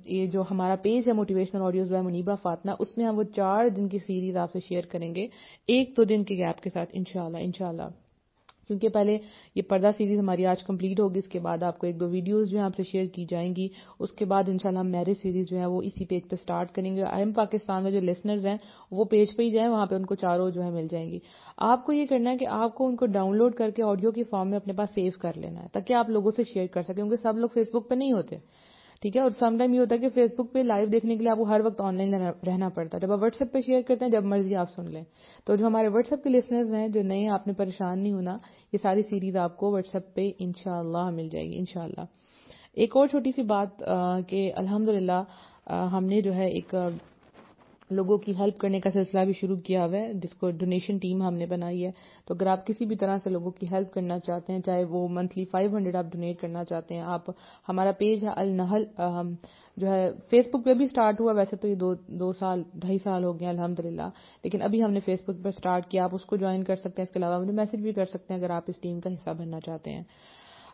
یہ جو ہمارا پیج ہے motivational audios by Muniba Fatima, اس میں ہم وہ 4 دن کی سیریز آپ سے شیئر کریں گے 1-2 دن کے گیپ کے ساتھ انشاءاللہ. کیونکہ پہلے یہ پردہ سیریز ہماری آج کمپلیٹ ہوگی، اس کے بعد آپ کو 1-2 ویڈیوز جو ہیں آپ سے شیئر کی جائیں گی. اس کے بعد انشاءاللہ ہم میرج سیریز جو ہے وہ اسی پیج پہ سٹارٹ کریں گے. اہم پاکستان میں جو لسنرز ہیں وہ پیج پہ ہی جائیں، وہاں پہ ان کو چاروں جو ہے مل جائیں گی. آپ کو یہ کرنا ہے کہ آپ کو ان کو ڈاؤن لوڈ کر کے آڈیو کی فارم میں اپنے پاس سیو کر لینا ہے، تاکہ آپ لوگوں سے شیئر کر سکیں، کیونکہ سب لوگ فیس بک پہ نہیں ہوتے. ٹھیک ہے. اور سم ٹائم یہ ہوتا ہے کہ فیس بک پہ لائیو دیکھنے کے لیے آپ کو ہر وقت آن لائن رہنا پڑتا ہے. جب آپ واٹس ایپ پہ شیئر کرتے ہیں جب مرضی آپ سن لیں. تو جو ہمارے واٹس ایپ کے لسنرز ہیں جو نئے، آپ نے پریشان نہیں ہونا، یہ ساری سیریز آپ کو واٹس ایپ پہ انشاءاللہ مل جائے گی انشاءاللہ. ایک اور چھوٹی سی بات کہ الحمدللہ ہم نے جو ہے ایک لوگوں کی ہیلپ کرنے کا سلسلہ بھی شروع کیا ہوا ہے، جس کو ڈونیشن ٹیم ہم نے بنائی ہے. تو اگر آپ کسی بھی طرح سے لوگوں کی ہیلپ کرنا چاہتے ہیں، چاہے وہ منتھلی 500 آپ ڈونیٹ کرنا چاہتے ہیں، آپ ہمارا پیج ہے النحل جو ہے فیس بک پہ بھی سٹارٹ ہوا. ویسے تو یہ 2.5 سال ہو گئے ہیں الحمدللہ، لیکن ابھی ہم نے فیس بک پر سٹارٹ کیا. آپ اس کو جوائن کر سکتے ہیں. اس کے علاوہ مجھے میسج بھی کر سکتے ہیں اگر آپ اس ٹیم کا حصہ بننا چاہتے ہیں.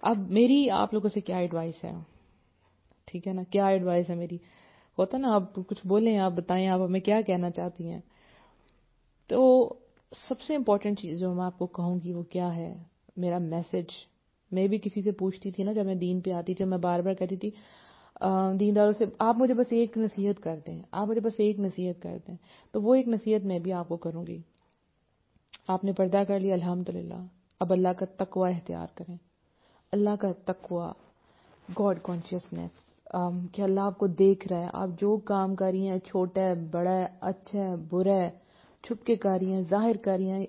اب میری آپ لوگوں سے کیا ایڈوائس ہے، ٹھیک ہے نا، کیا ایڈوائس ہے میری؟ ہوتا نا آپ کچھ بولیں، آپ بتائیں آپ ہمیں کیا کہنا چاہتی ہیں. تو سب سے امپورٹنٹ چیز جو میں آپ کو کہوں گی وہ کیا ہے، میرا میسج. میں بھی کسی سے پوچھتی تھی نا جب میں دین پہ آتی تھی، میں بار بار کہتی تھی دینداروں سے آپ مجھے بس ایک نصیحت کر دیں، آپ مجھے بس ایک نصیحت کر دیں. تو وہ ایک نصیحت میں بھی آپ کو کروں گی. آپ نے پردہ کر لیا الحمدللہ، اب اللہ کا تقوی اختیار کریں. اللہ کا تقوی، گاڈ کانشیسنیس، کہ اللہ آپ کو دیکھ رہا ہے. آپ جو کام کر رہی ہیں، چھوٹا ہے بڑا ہے اچھا ہے برا ہے، چھپ کے کر رہی ہیں ظاہر کر رہی ہیں،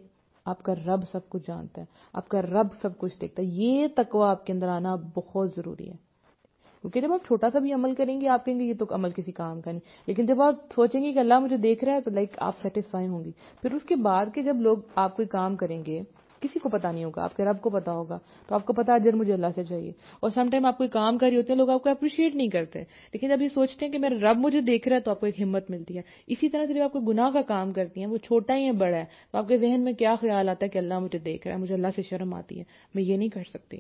آپ کا رب سب کچھ جانتا ہے، آپ کا رب سب کچھ دیکھتا ہے. یہ تقوی آپ کے اندر آنا بہت ضروری ہے. کیونکہ جب آپ چھوٹا سا بھی عمل کریں گے آپ کہیں گے یہ تو عمل کسی کام کا نہیں، لیکن جب آپ سوچیں گے کہ اللہ مجھے دیکھ رہا ہے تو آپ سیٹسفائی ہوں گی. پھر اس کے بعد کہ جب لوگ آپ کوئی کام کریں گے، کسی کو پتا نہیں ہوگا، آپ کے رب کو پتا ہوگا، تو آپ کو پتا اجر مجھے اللہ سے چاہیے. اور سم ٹائم آپ کوئی کام کر رہی ہوتے ہیں، لوگ آپ کو اپریشیٹ نہیں کرتے، لیکن جب یہ سوچتے ہیں کہ میرا رب مجھے دیکھ رہا ہے تو آپ کو ایک ہمت ملتی ہے. اسی طرح سے جب آپ کوئی گناہ کا کام کرتی ہیں، وہ چھوٹا ہی ہے بڑا ہے، تو آپ کے ذہن میں کیا خیال آتا ہے کہ اللہ مجھے دیکھ رہا ہے، مجھے اللہ سے شرم آتی ہے، میں یہ نہیں کر سکتی.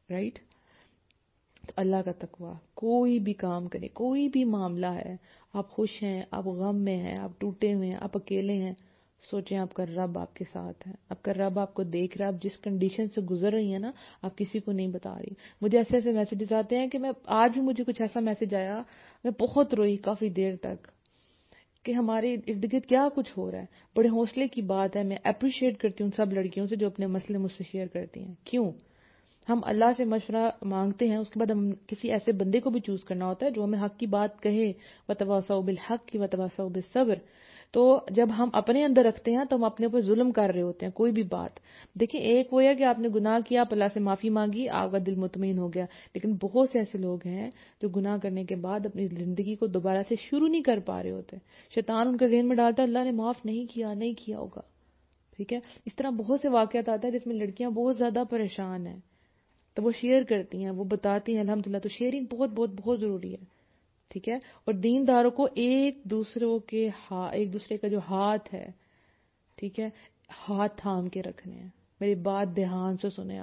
رائٹ. تو اللہ کا تقوی، کوئی بھی کام کرے، کوئی بھی معاملہ ہے، آپ خوش ہیں، آپ غم میں ہیں، آپ ٹوٹے ہوئے ہیں، آپ اکیلے ہیں، سوچیں آپ کا رب آپ کے ساتھ ہے، آپ کا رب آپ کو دیکھ رہا ہے. آپ جس کنڈیشن سے گزر رہی ہیں نا، آپ کسی کو نہیں بتا رہی. مجھے ایسے ایسے میسیجز آتے ہیں کہ میں آج بھی مجھے کچھ ایسا میسج آیا، میں بہت روئی کافی دیر تک کہ ہمارے ارد گرد کیا کچھ ہو رہا ہے. بڑے حوصلے کی بات ہے. میں اپریشیٹ کرتی ہوں سب لڑکیوں سے جو اپنے مسئلے مجھ سے شیئر کرتی ہیں. کیوں؟ ہم اللہ سے مشورہ مانگتے ہیں، اس کے بعد ہم کسی ایسے بندے کو بھی چوز کرنا ہوتا ہے جو ہمیں حق کی بات کہے، وتواصوا بالحق وتواصوا بالصبر. تو جب ہم اپنے اندر رکھتے ہیں تو ہم اپنے اوپر ظلم کر رہے ہوتے ہیں. کوئی بھی بات دیکھیں، ایک وہ ہے کہ آپ نے گناہ کیا، آپ اللہ سے معافی مانگی، آپ کا دل مطمئن ہو گیا. لیکن بہت سے ایسے لوگ ہیں جو گناہ کرنے کے بعد اپنی زندگی کو دوبارہ سے شروع نہیں کر پا رہے ہوتے. شیطان ان کے ذہن میں ڈالتا ہے اللہ نے معاف نہیں کیا ہوگا. ٹھیک ہے. اس طرح بہت سے واقعات آتے ہیں جس میں لڑکیاں بہت زیادہ پریشان ہیں، تو وہ شیئر کرتی ہیں، وہ بتاتی ہیں الحمدللہ. تو شیئرنگ بہت بہت بہت ضروری ہے. ٹھیک ہے. اور دینداروں کو ایک دوسرے کا جو ہاتھ ہے، ٹھیک ہے، ہاتھ تھام کے رکھنے ہیں. میری بات دھیان سے سنیں.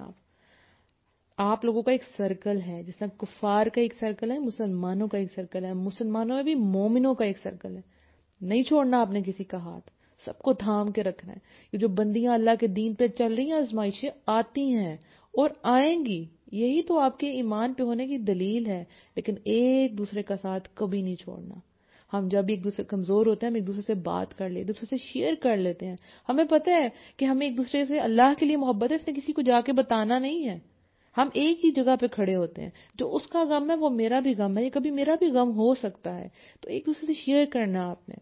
آپ لوگوں کا ایک سرکل ہے، جس طرح کفار کا ایک سرکل ہے، مسلمانوں کا ایک سرکل ہے، مسلمانوں میں بھی مومنوں کا ایک سرکل ہے. نہیں چھوڑنا آپ نے کسی کا ہاتھ، سب کو تھام کے رکھنا ہے. یہ جو بندیاں اللہ کے دین پہ چل رہی ہیں، آزمائشیں آتی ہیں اور آئیں گی، یہی تو آپ کے ایمان پہ ہونے کی دلیل ہے. لیکن ایک دوسرے کا ساتھ کبھی نہیں چھوڑنا. ہم جب ایک دوسرے کمزور ہوتے ہیں، ہم ایک دوسرے سے بات کر ایک دوسرے سے شیئر کر لیتے ہیں. ہمیں پتہ ہے کہ ہمیں ایک دوسرے سے اللہ کے لیے محبت ہے، اس نے کسی کو جا کے بتانا نہیں ہے. ہم ایک ہی جگہ پہ کھڑے ہوتے ہیں، جو اس کا غم ہے وہ میرا بھی غم ہے، یہ کبھی میرا بھی غم ہو سکتا ہے. تو ایک دوسرے سے شیئر کرنا آپ نے.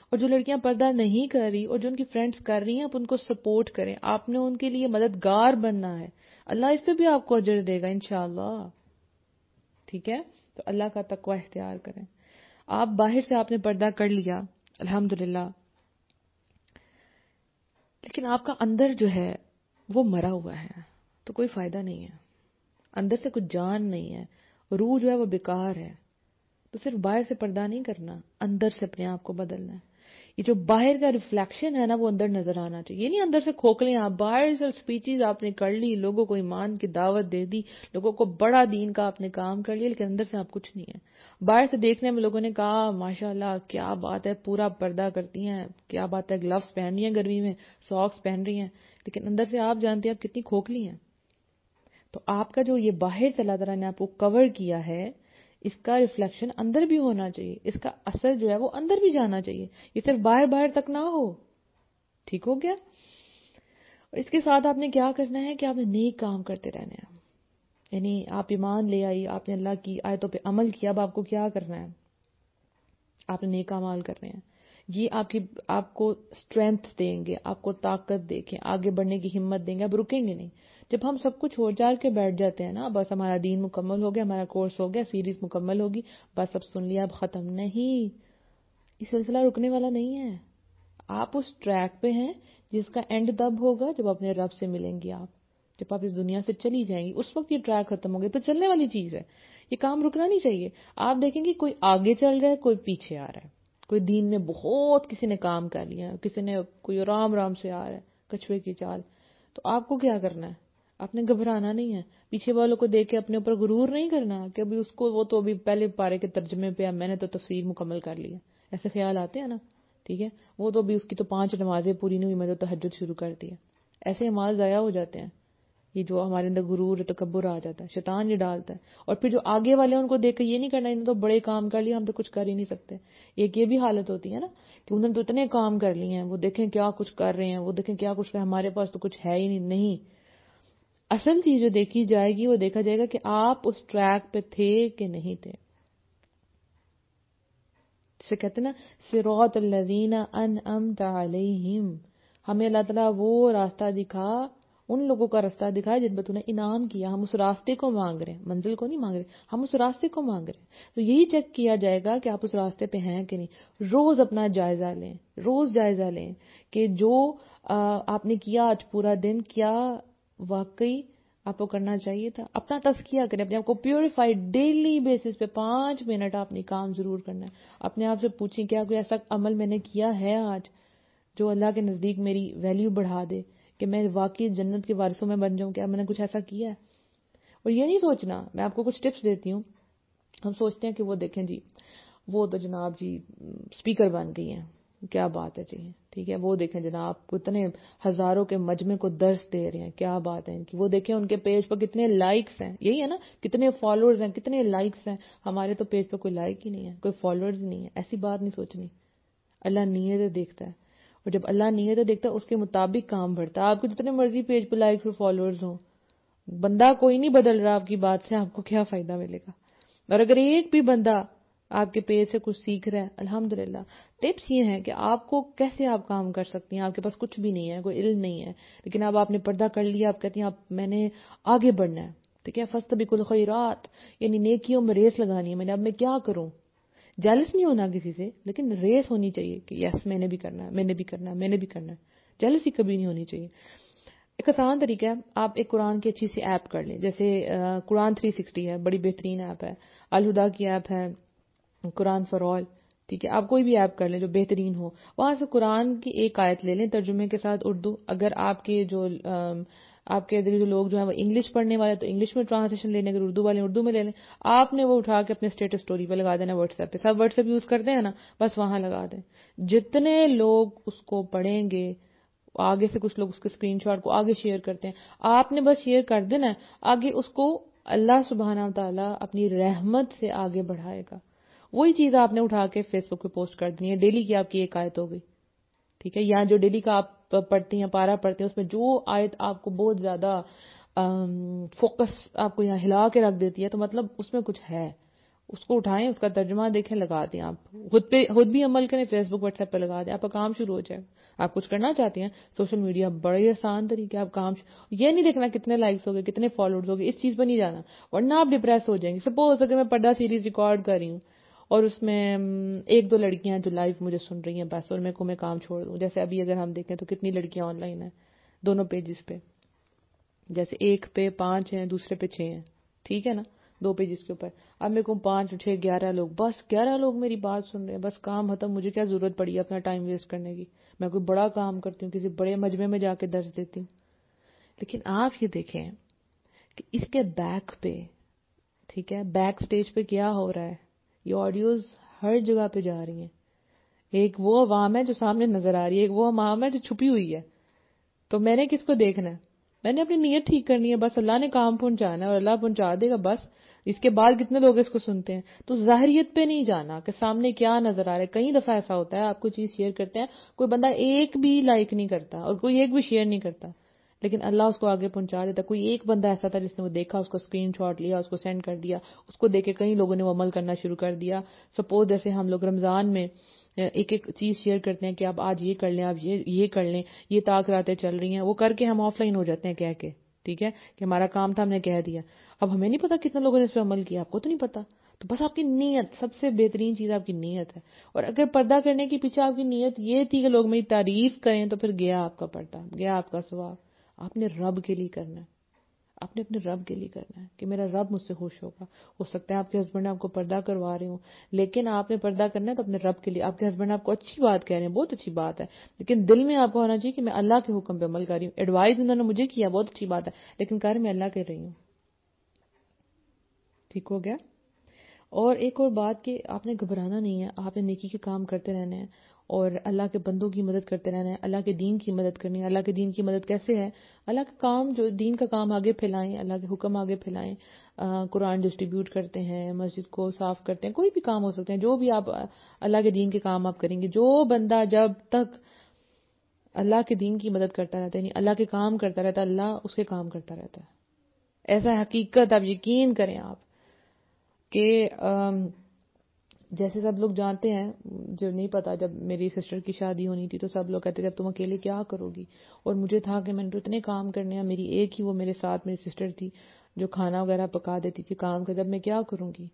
اور جو لڑکیاں پردہ نہیں کر رہی اور جو ان کی فرینڈز کر رہی ہیں، آپ ان کو سپورٹ کریں. آپ نے ان کے لیے مددگار بننا ہے. اللہ اس پہ بھی آپ کو اجر دے گا انشاءاللہ. ٹھیک ہے. تو اللہ کا تقوی اختیار کریں. آپ باہر سے آپ نے پردہ کر لیا الحمدللہ، لیکن آپ کا اندر جو ہے وہ مرا ہوا ہے تو کوئی فائدہ نہیں ہے. اندر سے کچھ جان نہیں ہے، روح جو ہے وہ بیکار ہے. تو صرف باہر سے پردہ نہیں کرنا، اندر سے اپنے آپ کو بدلنا ہے. یہ جو باہر کا ریفلیکشن ہے نا وہ اندر نظر آنا چاہیے. یہ نہیں اندر سے کھوکھلے آپ باہر سے اسپیچز آپ نے کر لی, لوگوں کو ایمان کی دعوت دے دی, لوگوں کو بڑا دین کا آپ نے کام کر لیا, لیکن اندر سے آپ کچھ نہیں ہے. باہر سے دیکھنے میں لوگوں نے کہا ماشاءاللہ کیا بات ہے, پورا پردہ کرتی ہیں, کیا بات ہے, گلوز پہن رہی ہیں گرمی میں, ساکس پہن رہی ہیں, لیکن اندر سے آپ جانتے ہیں آپ کتنی کھوکھلی ہیں. تو آپ کا جو یہ باہر سے اللہ تعالیٰ نے آپ کو کور کیا ہے اس کا ریفلیکشن اندر بھی ہونا چاہیے, اس کا اثر جو ہے وہ اندر بھی جانا چاہیے, یہ صرف باہر تک نہ ہو. ٹھیک ہو گیا؟ اور اس کے ساتھ آپ نے کیا کرنا ہے کہ آپ نے نیک کام کرتے رہنے ہیں. یعنی آپ ایمان لے آئی, آپ نے اللہ کی آیتوں پہ عمل کیا, اب آپ کو کیا کرنا ہے, آپ نے نیک اعمال کرنے ہیں. یہ آپ کو اسٹرینتھ دیں گے, آپ کو طاقت دیں گے, آگے بڑھنے کی ہمت دیں گے, آپ رکیں گے نہیں. جب ہم سب کچھ چھوڑ جاڑ کے بیٹھ جاتے ہیں نا, بس ہمارا دین مکمل ہو گیا, ہمارا کورس ہو گیا, سیریز مکمل ہوگی, بس اب سن لیا, اب ختم. نہیں, یہ سلسلہ رکنے والا نہیں ہے. آپ اس ٹریک پہ ہیں جس کا اینڈ تب ہوگا جب اپنے رب سے ملیں گی. آپ جب آپ اس دنیا سے چلی جائیں گی اس وقت یہ ٹریک ختم ہوگا. تو چلنے والی چیز ہے, یہ کام رکنا نہیں چاہیے. آپ دیکھیں گے کوئی آگے چل رہا ہے, کوئی پیچھے آ رہا ہے, کوئی دین میں بہت کسی نے کام کر لیا ہے, کسی نے کوئی آرام سے آ رہا ہے, کچھوے کی چال. تو آپ کو کیا کرنا ہے, آپ نے گھبرانا نہیں ہے. پیچھے والوں کو دیکھ کے اپنے اوپر غرور نہیں کرنا کہ ابھی اس کو, وہ تو ابھی پہلے پارے کے ترجمے پہ, میں نے تو تفسیر مکمل کر لی ہے, ایسے خیال آتے ہیں نا. ٹھیک ہے, وہ تو ابھی اس کی تو 5 نمازیں پوری نہیں ہوئی, میں تو تہجد شروع کر دی ہے. ایسے اعمال ضائع ہو جاتے ہیں. یہ جو ہمارے اندر غرور تکبر آ جاتا ہے, شیطان یہ ڈالتا ہے. اور پھر جو آگے والے ہیں ان کو دیکھ کے یہ نہیں کرنا انہوں نے تو بڑے کام کر لیے, ہم تو کچھ کر ہی نہیں سکتے. ایک یہ بھی حالت ہوتی ہے نا کہ انہوں نے تو اتنے کام کر لیے ہیں, وہ دیکھیں کیا کچھ کر رہے ہیں, وہ دیکھیں کیا کچھ کر, ہمارے پاس تو کچھ ہے ہی نہیں. اصل چیز جو دیکھی جائے گی وہ دیکھا جائے گا کہ آپ اس ٹریک پہ تھے کہ نہیں تھے. جسے کہتے ہیں نا صراط الذین انعمت علیہم, ہمیں اللہ تعالیٰ وہ راستہ دکھا, ان لوگوں کا راستہ دکھا جن پر تو نے انعام کیا. ہم اس راستے کو مانگ رہے ہیں, منزل کو نہیں مانگ رہے, ہم اس راستے کو مانگ رہے ہیں. تو یہی چیک کیا جائے گا کہ آپ اس راستے پہ ہیں کہ نہیں. روز اپنا جائزہ لیں, روز جائزہ لیں کہ جو آپ نے کیا آج پورا دن, کیا واقعی آپ کو کرنا چاہیے تھا. اپنا تزکیہ کریں, اپنے آپ کو پیوریفائی, ڈیلی بیسس پہ 5 منٹ آپ نے کام ضرور کرنا ہے. اپنے آپ سے پوچھیں کیا کوئی ایسا عمل میں نے کیا ہے آج جو اللہ کے نزدیک میری ویلیو بڑھا دے, کہ میں واقعی جنت کے وارثوں میں بن جاؤں. کیا میں نے کچھ ایسا کیا ہے؟ اور یہ نہیں سوچنا, میں آپ کو کچھ ٹپس دیتی ہوں. ہم سوچتے ہیں کہ وہ دیکھیں جی وہ تو جناب جی اسپیکر بن گئی ہیں, کیا بات ہے جی, ٹھیک ہے, وہ دیکھیں جناب کتنے ہزاروں کے مجمع کو درس دے رہے ہیں, کیا بات ہے ان کی, وہ دیکھیں ان کے پیج پر کتنے لائکس ہیں. یہی ہے نا, کتنے فالوورز ہیں, کتنے لائکس ہیں. ہمارے تو پیج پہ کوئی لائک ہی نہیں ہے, کوئی فالوورز نہیں ہے. ایسی بات نہیں سوچنی. اللہ نیتیں دیکھتا ہے, اور جب اللہ نیتیں دیکھتا ہے اس کے مطابق کام بڑھتا ہے. آپ کو جتنے مرضی پیج پہ لائکس اور فالوورز ہوں, بندہ کوئی نہیں بدل رہا آپ کی بات سے, آپ کو کیا فائدہ ملے گا؟ اور اگر ایک بھی بندہ آپ کے پیج سے کچھ سیکھ رہا ہے, الحمدللہ. ٹپس یہ ہیں کہ آپ کو کیسے آپ کام کر سکتی ہیں. آپ کے پاس کچھ بھی نہیں ہے, کوئی علم نہیں ہے, لیکن اب آپ نے پردہ کر لیا, آپ کہتی ہیں میں نے آگے بڑھنا ہے. ٹھیک ہے, فاستبقوا الخیرات, یعنی نیکیوں میں ریس لگانی ہے. اب میں کیا کروں, جیلس نہیں ہونا کسی سے, لیکن ریس ہونی چاہیے کہ یس میں نے بھی کرنا ہے, میں نے بھی کرنا ہے, میں نے بھی کرنا ہے. جیلسی کبھی نہیں ہونی چاہیے. ایک آسان طریقہ ہے, آپ ایک قرآن کی اچھی سی ایپ کر لیں. جیسے قرآن 360 ہے, بڑی بہترین ایپ ہے. الہدا کی ایپ ہے, قرآن فار آل. ٹھیک ہے, آپ کوئی بھی ایپ کر لیں جو بہترین ہو. وہاں سے قرآن کی ایک آیت لے لیں ترجمے کے ساتھ اردو. اگر آپ کے جو لوگ جو ہیں وہ انگلش پڑھنے والے تو انگلش میں ٹرانسلیشن لے لیں, اگر اردو والے اردو میں لے لیں. آپ نے وہ اٹھا کے اپنے اسٹیٹس اسٹوری پہ لگا دینا, واٹس ایپ پہ. سب واٹس ایپ یوز کرتے ہیں نا, بس وہاں لگا دیں. جتنے لوگ اس کو پڑھیں گے, آگے سے کچھ لوگ اس کے اسکرین شاٹ کو آگے شیئر کرتے ہیں, آپ نے بس شیئر کر دینا ہے, آگے اس کو اللہ سبحانہ وتعالیٰ اپنی رحمت سے آگے بڑھائے گا. وہی چیز آپ نے اٹھا کے فیس بک پہ پوسٹ کر دینی ہے. ڈیلی کی آپ کی ایک آیت ہو گئی. ٹھیک ہے, یا جو ڈیلی کا آپ پڑھتی ہیں, پارا پڑھتے ہیں, اس میں جو آیت آپ کو بہت زیادہ فوکس آپ کو یہاں ہلا کے رکھ دیتی ہے, تو مطلب اس میں کچھ ہے. اس کو اٹھائیں, اس کا ترجمہ دیکھیں, لگا دیں. آپ خود بھی عمل کریں, فیس بک واٹس ایپ پہ لگا دیں, آپ کا کام شروع ہو جائے. آپ کچھ کرنا چاہتے ہیں سوشل میڈیا, بڑے آسان طریقے, آپ کام یہ نہیں دیکھنا کتنے لائکس ہو گئے, کتنے فالوورز ہو گئے, اس چیز پہ نہیں جانا, ورنہ آپ ڈپریس ہو جائیں گے. سپوز اگر میں پردہ سیریز ریکارڈ کر رہی ہوں اور اس میں 1-2 لڑکیاں جو لائیو مجھے سن رہی ہیں بس, اور میں کام چھوڑ دوں. جیسے ابھی اگر ہم دیکھیں تو کتنی لڑکیاں آن لائن ہیں دونوں پیجز پہ, جیسے ایک پہ 5 ہیں, دوسرے پہ 6 ہیں. ٹھیک ہے نا, 2 پیجز کے اوپر. اب میرے کو 5 6 11 لوگ، بس 11 لوگ میری بات سن رہے ہیں، بس کام ختم. مجھے کیا ضرورت پڑی اپنا ٹائم ویسٹ کرنے کی؟ میں کوئی بڑا کام کرتی ہوں، کسی بڑے مجمع میں جا کے درس دیتی ہوں. لیکن آپ یہ دیکھیں کہ اس کے بیک پہ، ٹھیک ہے، بیک سٹیج پہ کیا ہو رہا ہے. یہ آڈیوز ہر جگہ پہ جا رہی ہیں. ایک وہ عوام ہے جو سامنے نظر آ رہی ہے، ایک وہ عوام ہے جو چھپی ہوئی ہے. تو میں نے کس کو دیکھنا ہے؟ میں نے اپنی نیت ٹھیک کرنی ہے. بس اللہ نے کام پہنچانا ہے اور اللہ پہنچا دے گا. بس اس کے بعد کتنے لوگ اس کو سنتے ہیں. تو ظاہریت پہ نہیں جانا کہ سامنے کیا نظر آ رہا ہے. کئی دفعہ ایسا ہوتا ہے آپ کوئی چیز شیئر کرتے ہیں، کوئی بندہ ایک بھی لائک نہیں کرتا اور کوئی ایک بھی شیئر نہیں کرتا، لیکن اللہ اس کو آگے پہنچا دیتا. کوئی ایک بندہ ایسا تھا جس نے وہ دیکھا، اس کو اسکرین شاٹ لیا، اس کو سینڈ کر دیا، اس کو دیکھ کے کئی لوگوں نے وہ عمل کرنا شروع کر دیا. سپوز جیسے ہم لوگ رمضان میں ایک ایک چیز شیئر کرتے ہیں کہ آپ آج یہ کر لیں، آپ یہ کر لیں، یہ طاق راتیں چل رہی ہیں، وہ کر کے ہم آف لائن ہو جاتے ہیں کہہ کے، ٹھیک ہے، کہ ہمارا کام تھا ہم نے کہہ دیا. اب ہمیں نہیں پتا کتنے لوگوں نے اس پہ عمل کیا، آپ کو تو نہیں پتا. تو بس آپ کی نیت، سب سے بہترین چیز آپ کی نیت ہے. اور اگر پردہ کرنے کے پیچھے آپ کی نیت یہ تھی کہ لوگ میری تعریف کریں، تو پھر گیا آپ کا پردہ، گیا آپ کا ثواب. آپ نے رب کے لیے کرنا ہے، آپ نے اپنے رب کے لیے کرنا ہے کہ میرا رب مجھ سے خوش ہوگا. ہو سکتا ہے آپ کے ہسبینڈ آپ کو پردہ کروا رہے ہوں، لیکن آپ نے پردہ کرنا ہے تو اپنے رب کے لیے. آپ کے ہسبینڈ آپ کو اچھی بات کہہ رہے ہیں، بہت اچھی بات ہے، لیکن دل میں آپ کو ہونا چاہیے کہ میں اللہ کے حکم پہ عمل کر رہی ہوں. ایڈوائز انہوں نے مجھے کیا، بہت اچھی بات ہے، لیکن کر میں اللہ کر رہی ہوں. ٹھیک ہو گیا؟ اور ایک اور بات کہ آپ نے گھبرانا نہیں ہے، آپ نے نیکی کے کام کرتے رہنے ہیں اور اللہ کے بندوں کی مدد کرتے رہنا ہے. اللہ کے دین کی مدد کرنی ہے. اللہ کے دین کی مدد کیسے ہے؟ اللہ کا کام، جو دین کا کام آگے پھیلائیں، اللہ کے حکم آگے پھیلائیں. قرآن ڈسٹریبیوٹ کرتے ہیں، مسجد کو صاف کرتے ہیں، کوئی بھی کام ہو سکتے ہیں، جو بھی آپ اللہ کے دین کے کام آپ کریں گے. جو بندہ جب تک اللہ کے دین کی مدد کرتا رہتا ہے، یعنی اللہ کے کام کرتا رہتا ہے، اللہ اس کے کام کرتا رہتا ہے. ایسا حقیقت آپ یقین کریں آپ کہ جیسے سب لوگ جانتے ہیں، جو نہیں پتا، جب میری سسٹر کی شادی ہونی تھی تو سب لوگ کہتے تھے اب تم اکیلے کیا کرو گی. اور مجھے تھا کہ میں نے تو اتنے کام کرنے ہیں، میری ایک ہی وہ میرے ساتھ میری سسٹر تھی جو کھانا وغیرہ پکا دیتی تھی کام کا، جب میں کیا کروں گی،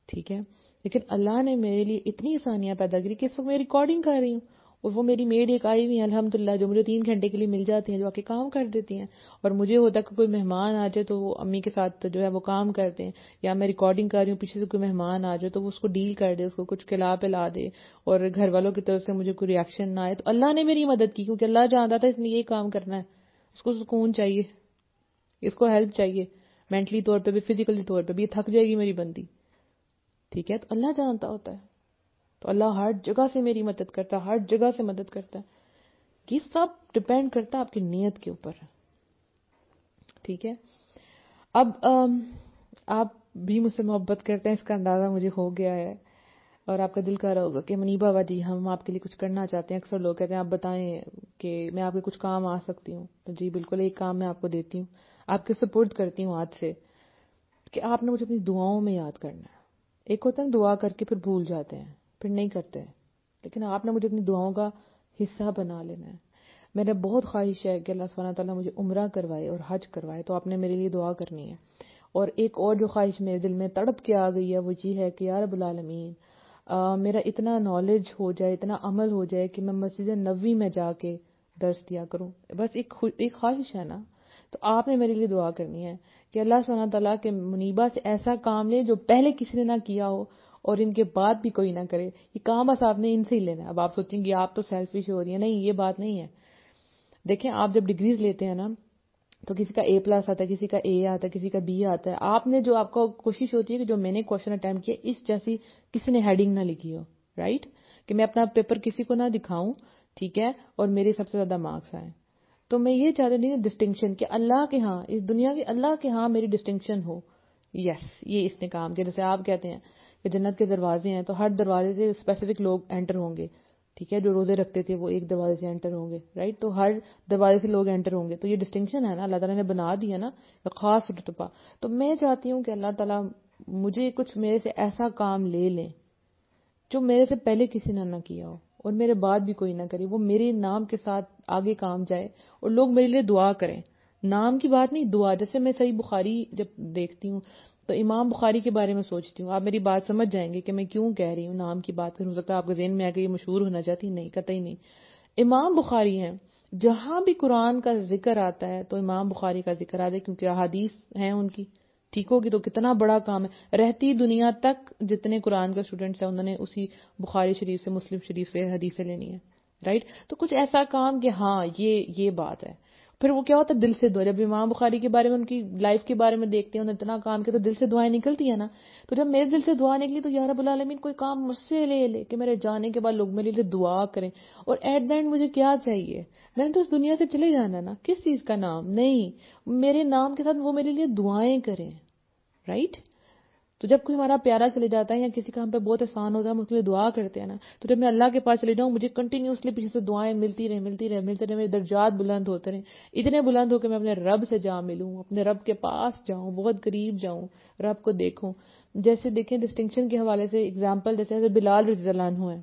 ٹھیک ہے. لیکن اللہ نے میرے لیے اتنی آسانیاں پیدا کی کہ اس وقت میں ریکارڈنگ کر رہی ہوں اور وہ میری میڈ ایک آئی ہوئی ہیں الحمدللہ، جو مجھے 3 گھنٹے کے لیے مل جاتی ہیں، جو آ کے کام کر دیتی ہیں. اور مجھے ہوتا ہے کہ کوئی مہمان آ جائے تو وہ امی کے ساتھ جو ہے وہ کام کرتے ہیں، یا میں ریکارڈنگ کر رہی ہوں پیچھے سے کوئی مہمان آ جائے تو وہ اس کو ڈیل کر دے، اس کو کچھ کھلا پلا دے، اور گھر والوں کی طرف سے مجھے کوئی ریئیکشن نہ آئے. تو اللہ نے میری مدد کی کیونکہ اللہ جانتا تھا اس نے یہ کام کرنا ہے، اس کو سکون چاہیے، اس کو ہیلپ چاہیے، مینٹلی طور پہ بھی، فزیکلی طور پہ بھی. یہ تھک جائے گی میری بندی، ٹھیک ہے. تو اللہ جانتا ہوتا ہے، تو اللہ ہر جگہ سے میری مدد کرتا ہے، ہر جگہ سے مدد کرتا ہے. یہ سب ڈپینڈ کرتا ہے آپ کی نیت کے اوپر، ٹھیک ہے. اب آپ بھی مجھ سے محبت کرتے ہیں، اس کا اندازہ مجھے ہو گیا ہے، اور آپ کا دل کر رہا ہوگا کہ منیبہ با جی ہم آپ کے لیے کچھ کرنا چاہتے ہیں. اکثر لوگ کہتے ہیں آپ بتائیں کہ میں آپ کے کچھ کام آ سکتی ہوں. تو جی بالکل، ایک کام میں آپ کو دیتی ہوں، آپ کے سپورٹ کرتی ہوں آج سے، کہ آپ نے مجھے اپنی دعاؤں میں یاد کرنا ہے. ایک ہوتا ہے دعا کر کے پھر بھول جاتے ہیں، پھر نہیں کرتے، لیکن آپ نے مجھے اپنی دعاؤں کا حصہ بنا لینا ہے. میرا بہت خواہش ہے کہ اللہ سبحانہ تعالیٰ مجھے عمرہ کروائے اور حج کروائے، تو آپ نے میرے لیے دعا کرنی ہے. اور ایک اور جو خواہش میرے دل میں تڑپ کے آ گئی ہے وہ یہ ہے کہ یا رب العالمین میرا اتنا نالج ہو جائے، اتنا عمل ہو جائے کہ میں مسجد نبوی میں جا کے درس دیا کروں. بس ایک خواہش ہے نا. تو آپ نے میرے لیے دعا کرنی ہے کہ اللہ سبحانہ تعالیٰ کے منیبہ سے ایسا کام لے جو پہلے کسی نے نہ کیا ہو اور ان کے بعد بھی کوئی نہ کرے. یہ کام بس آپ نے ان سے ہی لینا ہے. اب آپ سوچیں گے آپ تو سیلفش ہو رہی ہیں، نہیں، یہ بات نہیں ہے. دیکھیں آپ جب ڈگریز لیتے ہیں نا تو کسی کا A+ آتا ہے، کسی کا A آتا ہے، کسی کا B آتا ہے. آپ نے جو آپ کو کوشش ہوتی ہے کہ جو میں نے کوشچن اٹیمپٹ کیا اس جیسی کسی نے ہیڈنگ نہ لکھی ہو، رائٹ، کہ میں اپنا پیپر کسی کو نہ دکھاؤں، ٹھیک ہے، اور میرے سب سے زیادہ مارکس آئیں. تو میں یہ چاہتی ہوں ڈسٹنکشن کہ اللہ کے ہاں، اس دنیا کے اللہ کے ہاں میری ڈسٹنکشن ہو. یس، یہ اس نے کام کیا. جیسے آپ کہتے ہیں کہ جنت کے دروازے ہیں تو ہر دروازے سے اسپیسیفک لوگ انٹر ہوں گے، ٹھیک ہے. جو روزے رکھتے تھے وہ ایک دروازے سے انٹر ہوں گے، رائٹ. تو ہر دروازے سے لوگ انٹر ہوں گے. تو یہ ڈسٹنکشن ہے نا، اللہ تعالیٰ نے بنا دیا نا خاص رتبہ. تو میں چاہتی ہوں کہ اللہ تعالیٰ مجھے کچھ میرے سے ایسا کام لے لیں جو میرے سے پہلے کسی نے نہ کیا ہو اور میرے بعد بھی کوئی نہ کرے. وہ میرے نام کے ساتھ آگے کام جائے اور لوگ میرے لیے دعا کریں. نام کی بات نہیں، دعا. جیسے میں صحیح بخاری جب دیکھتی ہوں تو امام بخاری کے بارے میں سوچتی ہوں. آپ میری بات سمجھ جائیں گے کہ میں کیوں کہہ رہی ہوں نام کی بات کروں. ہو سکتا ہے آپ کے ذہن میں آ کے یہ مشہور ہونا چاہتی، نہیں، قطعی نہیں. امام بخاری ہیں، جہاں بھی قرآن کا ذکر آتا ہے تو امام بخاری کا ذکر آتا ہے کیونکہ احادیث ہیں ان کی، ٹھیک ہوگی تو کتنا بڑا کام ہے. رہتی دنیا تک جتنے قرآن کے اسٹوڈنٹس ہیں انہوں نے اسی بخاری شریف سے مسلم شریف سے حدیثیں لینی ہے, رائٹ. تو کچھ ایسا کام کہ ہاں یہ بات ہے. پھر وہ کیا ہوتا ہے, دل سے دعا. جب امام بخاری کے بارے میں ان کی لائف کے بارے میں دیکھتے ہیں, انہوں نے اتنا کام کیا تو دل سے دعائیں نکلتی ہیں نا. تو جب میرے دل سے دعا نکلی تو یا رب العالمین کوئی کام مجھ سے لے کہ میرے جانے کے بعد لوگ میرے لیے دعا کریں. اور ایٹ دا اینڈ مجھے کیا چاہیے, میں نے تو اس دنیا سے چلے جانا نا, کس چیز کا نام نہیں, میرے نام کے ساتھ وہ میرے لیے دعائیں کریں, رائٹ. تو جب کوئی ہمارا پیارا چلے جاتا ہے یا کسی کا ہم پہ بہت احسان ہوتا ہے ہم اس کے لیے دعا کرتے ہیں نا, تو جب میں اللہ کے پاس چلے جاؤں مجھے کنٹینیوسلی پیچھے سے دعائیں ملتی رہے میرے درجات بلند ہوتے رہیں, اتنے بلند ہو کہ میں اپنے رب سے جا ملوں, اپنے رب کے پاس جاؤں, بہت قریب جاؤں, رب کو دیکھوں. جیسے دیکھیں ڈسٹنکشن کے حوالے سے ایگزامپل جیسے بلال رضی اللہ عنہ ہیں,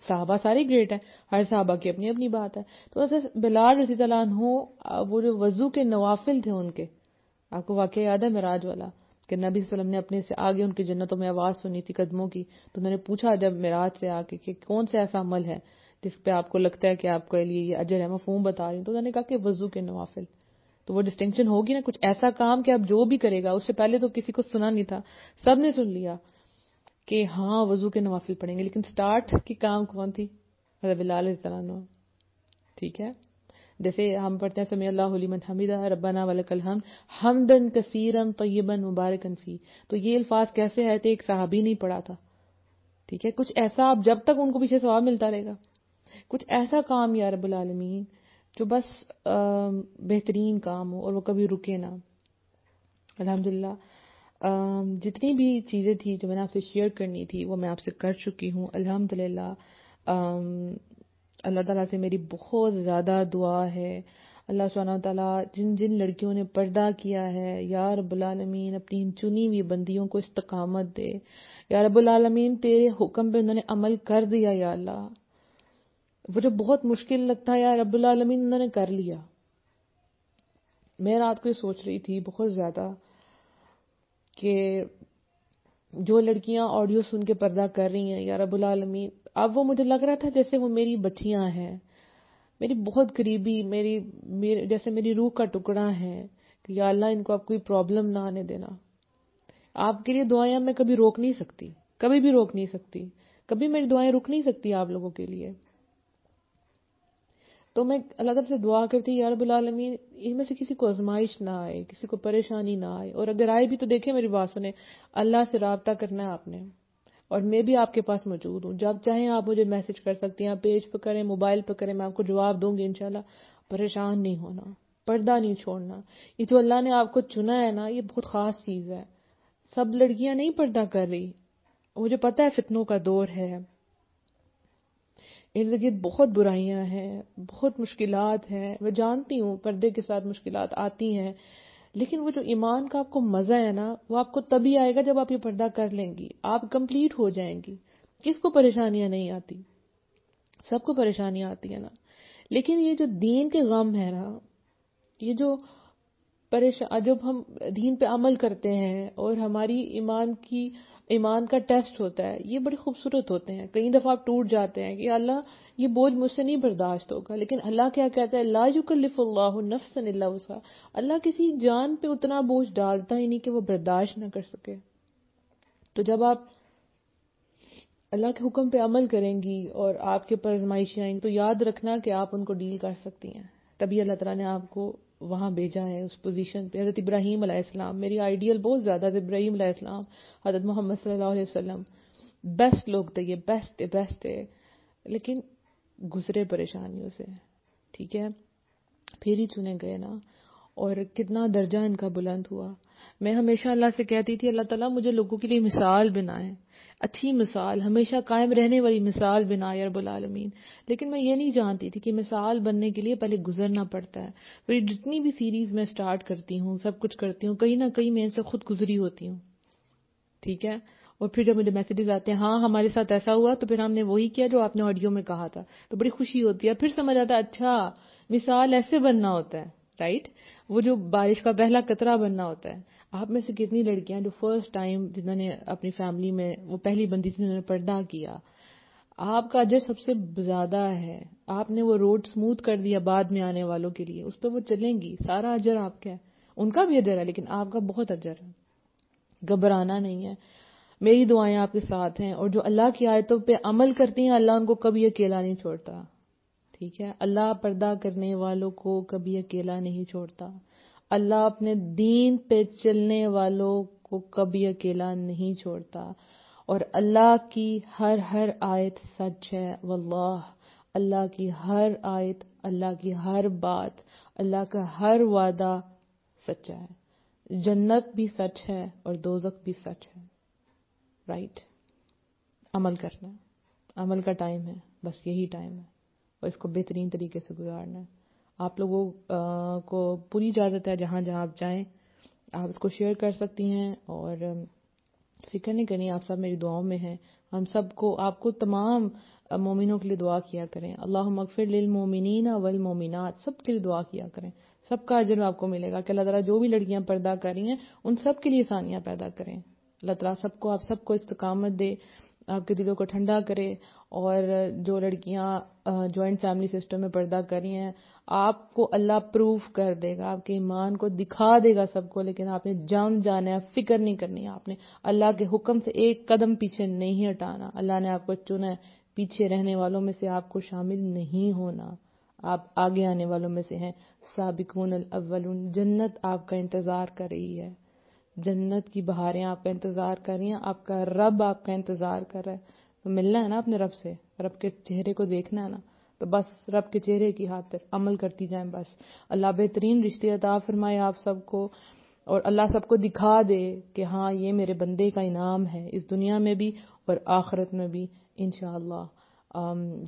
صحابہ سارے گریٹ ہیں, ہر صحابہ کی اپنی اپنی بات ہے. تو ایسے بلال رضی اللہ عنہ وہ جو وضو کے نوافل تھے ان کے, آپ کو واقعہ یاد ہے معراج والا کہ نبی صلی اللہ علیہ وسلم نے اپنے سے آگے ان کی جنتوں میں آواز سنی تھی قدموں کی, تو انہوں نے پوچھا جب معراج سے آ کے کہ کون سے ایسا عمل ہے جس پہ آپ کو لگتا ہے کہ آپ کے لیے یہ اجر ہے, مفہوم بتا رہی ہوں. تو انہوں نے کہا کہ وضو کے نوافل. تو وہ ڈسٹنکشن ہوگی نا, کچھ ایسا کام کہ اب جو بھی کرے گا, اس سے پہلے تو کسی کو سنا نہیں تھا, سب نے سن لیا کہ ہاں وضو کے نوافل پڑھیں گے, لیکن سٹارٹ کی کام کون تھی, حضرت بلال رضی اللہ عنہ. ٹھیک ہے, جیسے ہم پڑھتے ہیں سمیع اللہ لمن حمدہ ربنا ولک الحمد حمدن کثیرا طیبا مبارکا فی, تو یہ الفاظ کیسے آئے تھے, ایک صحابی نہیں پڑھا تھا. ٹھیک ہے, کچھ ایسا اب جب تک ان کو پیچھے ثواب ملتا رہے گا, کچھ ایسا کام یا رب العالمین جو بس بہترین کام ہو اور وہ کبھی رکے نہ. الحمدللہ جتنی بھی چیزیں تھی جو میں نے آپ سے شیئر کرنی تھی وہ میں آپ سے کر چکی ہوں الحمدللہ. اللہ تعالیٰ سے میری بہت زیادہ دعا ہے, اللہ سبحانہ و تعالیٰ جن لڑکیوں نے پردہ کیا ہے یا رب العالمین اپنی چنی ہوئی بندیوں کو استقامت دے, یا رب العالمین تیرے حکم پہ انہوں نے عمل کر دیا, یا اللہ وہ جو بہت مشکل لگتا ہے یا رب العالمین انہوں نے کر لیا. میں رات کو یہ سوچ رہی تھی بہت زیادہ کہ جو لڑکیاں آڈیو سن کے پردہ کر رہی ہیں یا رب العالمین, اب وہ مجھے لگ رہا تھا جیسے وہ میری بچیاں ہیں, میری بہت قریبی, جیسے میری روح کا ٹکڑا ہے کہ یا اللہ ان کو اب کوئی پرابلم نہ آنے دینا. آپ کے لیے دعائیں میں کبھی روک نہیں سکتی, کبھی بھی روک نہیں سکتی, کبھی میری دعائیں رک نہیں سکتی آپ لوگوں کے لیے. تو میں اللہ تعالیٰ سے دعا کرتی یا رب العالمین ان میں سے کسی کو آزمائش نہ آئے, کسی کو پریشانی نہ آئے, اور اگر آئے بھی تو دیکھیں میری بات سنیں, اللہ سے رابطہ کرنا ہے آپ نے, اور میں بھی آپ کے پاس موجود ہوں, جب چاہیں آپ مجھے میسج کر سکتی ہیں, آپ پیج پہ کریں, موبائل پہ کریں, میں آپ کو جواب دوں گی انشاءاللہ. پریشان نہیں ہونا, پردہ نہیں چھوڑنا. یہ جو اللہ نے آپ کو چنا ہے نا یہ بہت خاص چیز ہے. سب لڑکیاں نہیں پردہ کر رہی, مجھے پتہ ہے فتنوں کا دور ہے, ارد گرد بہت برائیاں ہیں, بہت مشکلات ہیں, میں جانتی ہوں پردے کے ساتھ مشکلات آتی ہیں, لیکن وہ جو ایمان کا آپ کو مزہ ہے نا وہ آپ کو تبھی آئے گا جب آپ یہ پردہ کر لیں گی, آپ کمپلیٹ ہو جائیں گی. کس کو پریشانیاں نہیں آتی, سب کو پریشانیاں آتی ہیں نا, لیکن یہ جو دین کے غم ہے نا, یہ جو جب ہم دین پہ عمل کرتے ہیں اور ہماری ایمان کا ٹیسٹ ہوتا ہے, یہ بڑے خوبصورت ہوتے ہیں. کئی دفعہ آپ ٹوٹ جاتے ہیں کہ اللہ یہ بوجھ مجھ سے نہیں برداشت ہوگا, لیکن اللہ کیا کہتا ہے, لا یکلف اللہ نفسا الا وسعہا, اللہ کسی جان پہ اتنا بوجھ ڈالتا ہی نہیں کہ وہ برداشت نہ کر سکے. تو جب آپ اللہ کے حکم پہ عمل کریں گی اور آپ کے اوپر آزمائشیں آئیں گی تو یاد رکھنا کہ آپ ان کو ڈیل کر سکتی ہیں. تبھی اللہ تعالیٰ نے آپ کو وہاں بھیجا ہے اس پوزیشن پہ. حضرت ابراہیم علیہ السلام میری آئیڈیل بہت زیادہ, حضرت ابراہیم علیہ السلام, حضرت محمد صلی اللہ علیہ وسلم, بیسٹ لوگ تھے, یہ بیسٹ تھے, لیکن گزرے پریشانیوں سے. ٹھیک ہے, پھر ہی چنے گئے نا, اور کتنا درجہ ان کا بلند ہوا. میں ہمیشہ اللہ سے کہتی تھی اللہ تعالیٰ مجھے لوگوں کے لیے مثال بنائے, اچھی مثال, ہمیشہ قائم رہنے والی مثال بنائے رب العالمین. لیکن میں یہ نہیں جانتی تھی کہ مثال بننے کے لیے پہلے گزرنا پڑتا ہے. پھر جتنی بھی سیریز میں سٹارٹ کرتی ہوں, سب کچھ کرتی ہوں, کہیں نہ کہیں میں ان سے خود گزری ہوتی ہوں. ٹھیک ہے, اور پھر جب مجھے میسیجز آتے ہیں ہاں ہمارے ساتھ ایسا ہوا, تو پھر ہم نے وہی کیا جو آپ نے آڈیو میں کہا تھا, تو بڑی خوشی ہوتی ہے. پھر سمجھ آتا ہے اچھا مثال ایسے بننا ہوتا ہے, رائٹ, وہ جو بارش کا پہلا قطرہ بننا ہوتا ہے. آپ میں سے کتنی لڑکیاں جو فرسٹ ٹائم جنہوں نے اپنی فیملی میں وہ پہلی بندی تھی جنہوں نے پردہ کیا, آپ کا اجر سب سے زیادہ ہے. آپ نے وہ روڈ سموتھ کر دیا بعد میں آنے والوں کے لیے, اس پہ وہ چلیں گی, سارا اجر آپ کا ہے. ان کا بھی اجر ہے لیکن آپ کا بہت اجر ہے. گھبرانا نہیں ہے. میری دعائیں آپ کے ساتھ ہیں, اور جو اللہ کی آیتوں پہ عمل کرتی ہیں اللہ ان کو کبھی اکیلا نہیں چھوڑتا. ٹھیک ہے, اللہ پردہ کرنے والوں کو کبھی اکیلا نہیں چھوڑتا. اللہ اپنے دین پہ چلنے والوں کو کبھی اکیلا نہیں چھوڑتا. اور اللہ کی ہر آیت سچ ہے. واللہ, اللہ کی ہر آیت, اللہ کی ہر بات, اللہ کا ہر وعدہ سچا ہے. جنت بھی سچ ہے اور دوزخ بھی سچ ہے. رائٹ. عمل کرنا ہے, عمل کا ٹائم ہے, بس یہی ٹائم ہے, اور اس کو بہترین طریقے سے گزارنا ہے. آپ لوگوں کو پوری اجازت ہے جہاں جہاں آپ جائیں آپ اس کو شیئر کر سکتی ہیں, اور فکر نہیں کرنی, آپ سب میری دعاؤں میں ہیں. ہم سب کو, آپ کو تمام مومنوں کے لیے دعا کیا کریں. اللہم اغفر للمومنین والمومنات, سب کے لیے دعا کیا کریں. سب کا اجر آپ کو ملے گا کہ اللہ تعالیٰ جو بھی لڑکیاں پردہ کر رہی ہیں ان سب کے لیے آسانیاں پیدا کریں. اللہ تعالیٰ سب کو, آپ سب کو استقامت دے, آپ کے دلوں کو ٹھنڈا کرے. اور جو لڑکیاں جوائنٹ فیملی سسٹم میں پردہ کر رہی ہیں, آپ کو اللہ پروف کر دے گا, آپ کے ایمان کو دکھا دے گا سب کو, لیکن آپ نے جم جانا ہے, فکر نہیں کرنی. آپ نے اللہ کے حکم سے ایک قدم پیچھے نہیں ہٹانا. اللہ نے آپ کو چنا ہے, پیچھے رہنے والوں میں سے آپ کو شامل نہیں ہونا, آپ آگے آنے والوں میں سے ہیں. سابقون الاولون, جنت آپ کا انتظار کر رہی ہے, جنت کی بہاریں آپ کا انتظار کر رہی ہیں, آپ کا رب آپ کا انتظار کر رہا ہے. تو ملنا ہے نا اپنے رب سے, رب کے چہرے کو دیکھنا ہے نا, تو بس رب کے چہرے کی خاطر عمل کرتی جائیں بس. اللہ بہترین رشتے عطا فرمائے آپ سب کو, اور اللہ سب کو دکھا دے کہ ہاں یہ میرے بندے کا انعام ہے, اس دنیا میں بھی اور آخرت میں بھی انشاءاللہ.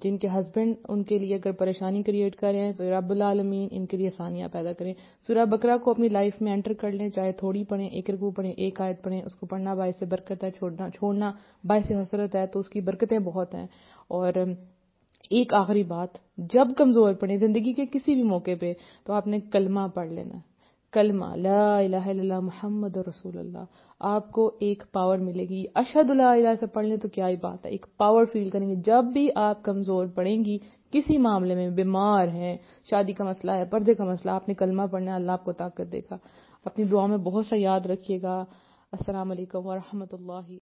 جن کے ہسبینڈ ان کے لیے اگر پریشانی کریٹ کر رہے ہیں تو رب العالمین ان کے لیے آسانیاں پیدا کریں. سورہ بقرہ کو اپنی لائف میں انٹر کر لیں, چاہے تھوڑی پڑھیں, ایک رکوع پڑھیں, ایک آیت پڑھیں. اس کو پڑھنا باعث برکت ہے, چھوڑنا باعث حسرت ہے, تو اس کی برکتیں بہت ہیں. اور ایک آخری بات, جب کمزور پڑیں زندگی کے کسی بھی موقع پہ, تو آپ نے کلمہ پڑھ لینا ہے. کلمہ لا الہ الا اللہ محمد رسول اللہ, آپ کو ایک پاور ملے گی. اشہد لا الہ سے پڑھ لیں تو کیا ہی بات ہے, ایک پاور فیل کریں گے. جب بھی آپ کمزور پڑیں گی کسی معاملے میں, بیمار ہیں, شادی کا مسئلہ ہے, پردے کا مسئلہ, آپ نے کلمہ پڑھنا ہے, اللہ آپ کو طاقت دے گا. اپنی دعا میں بہت سا یاد رکھیے گا. السلام علیکم ورحمۃ اللہ.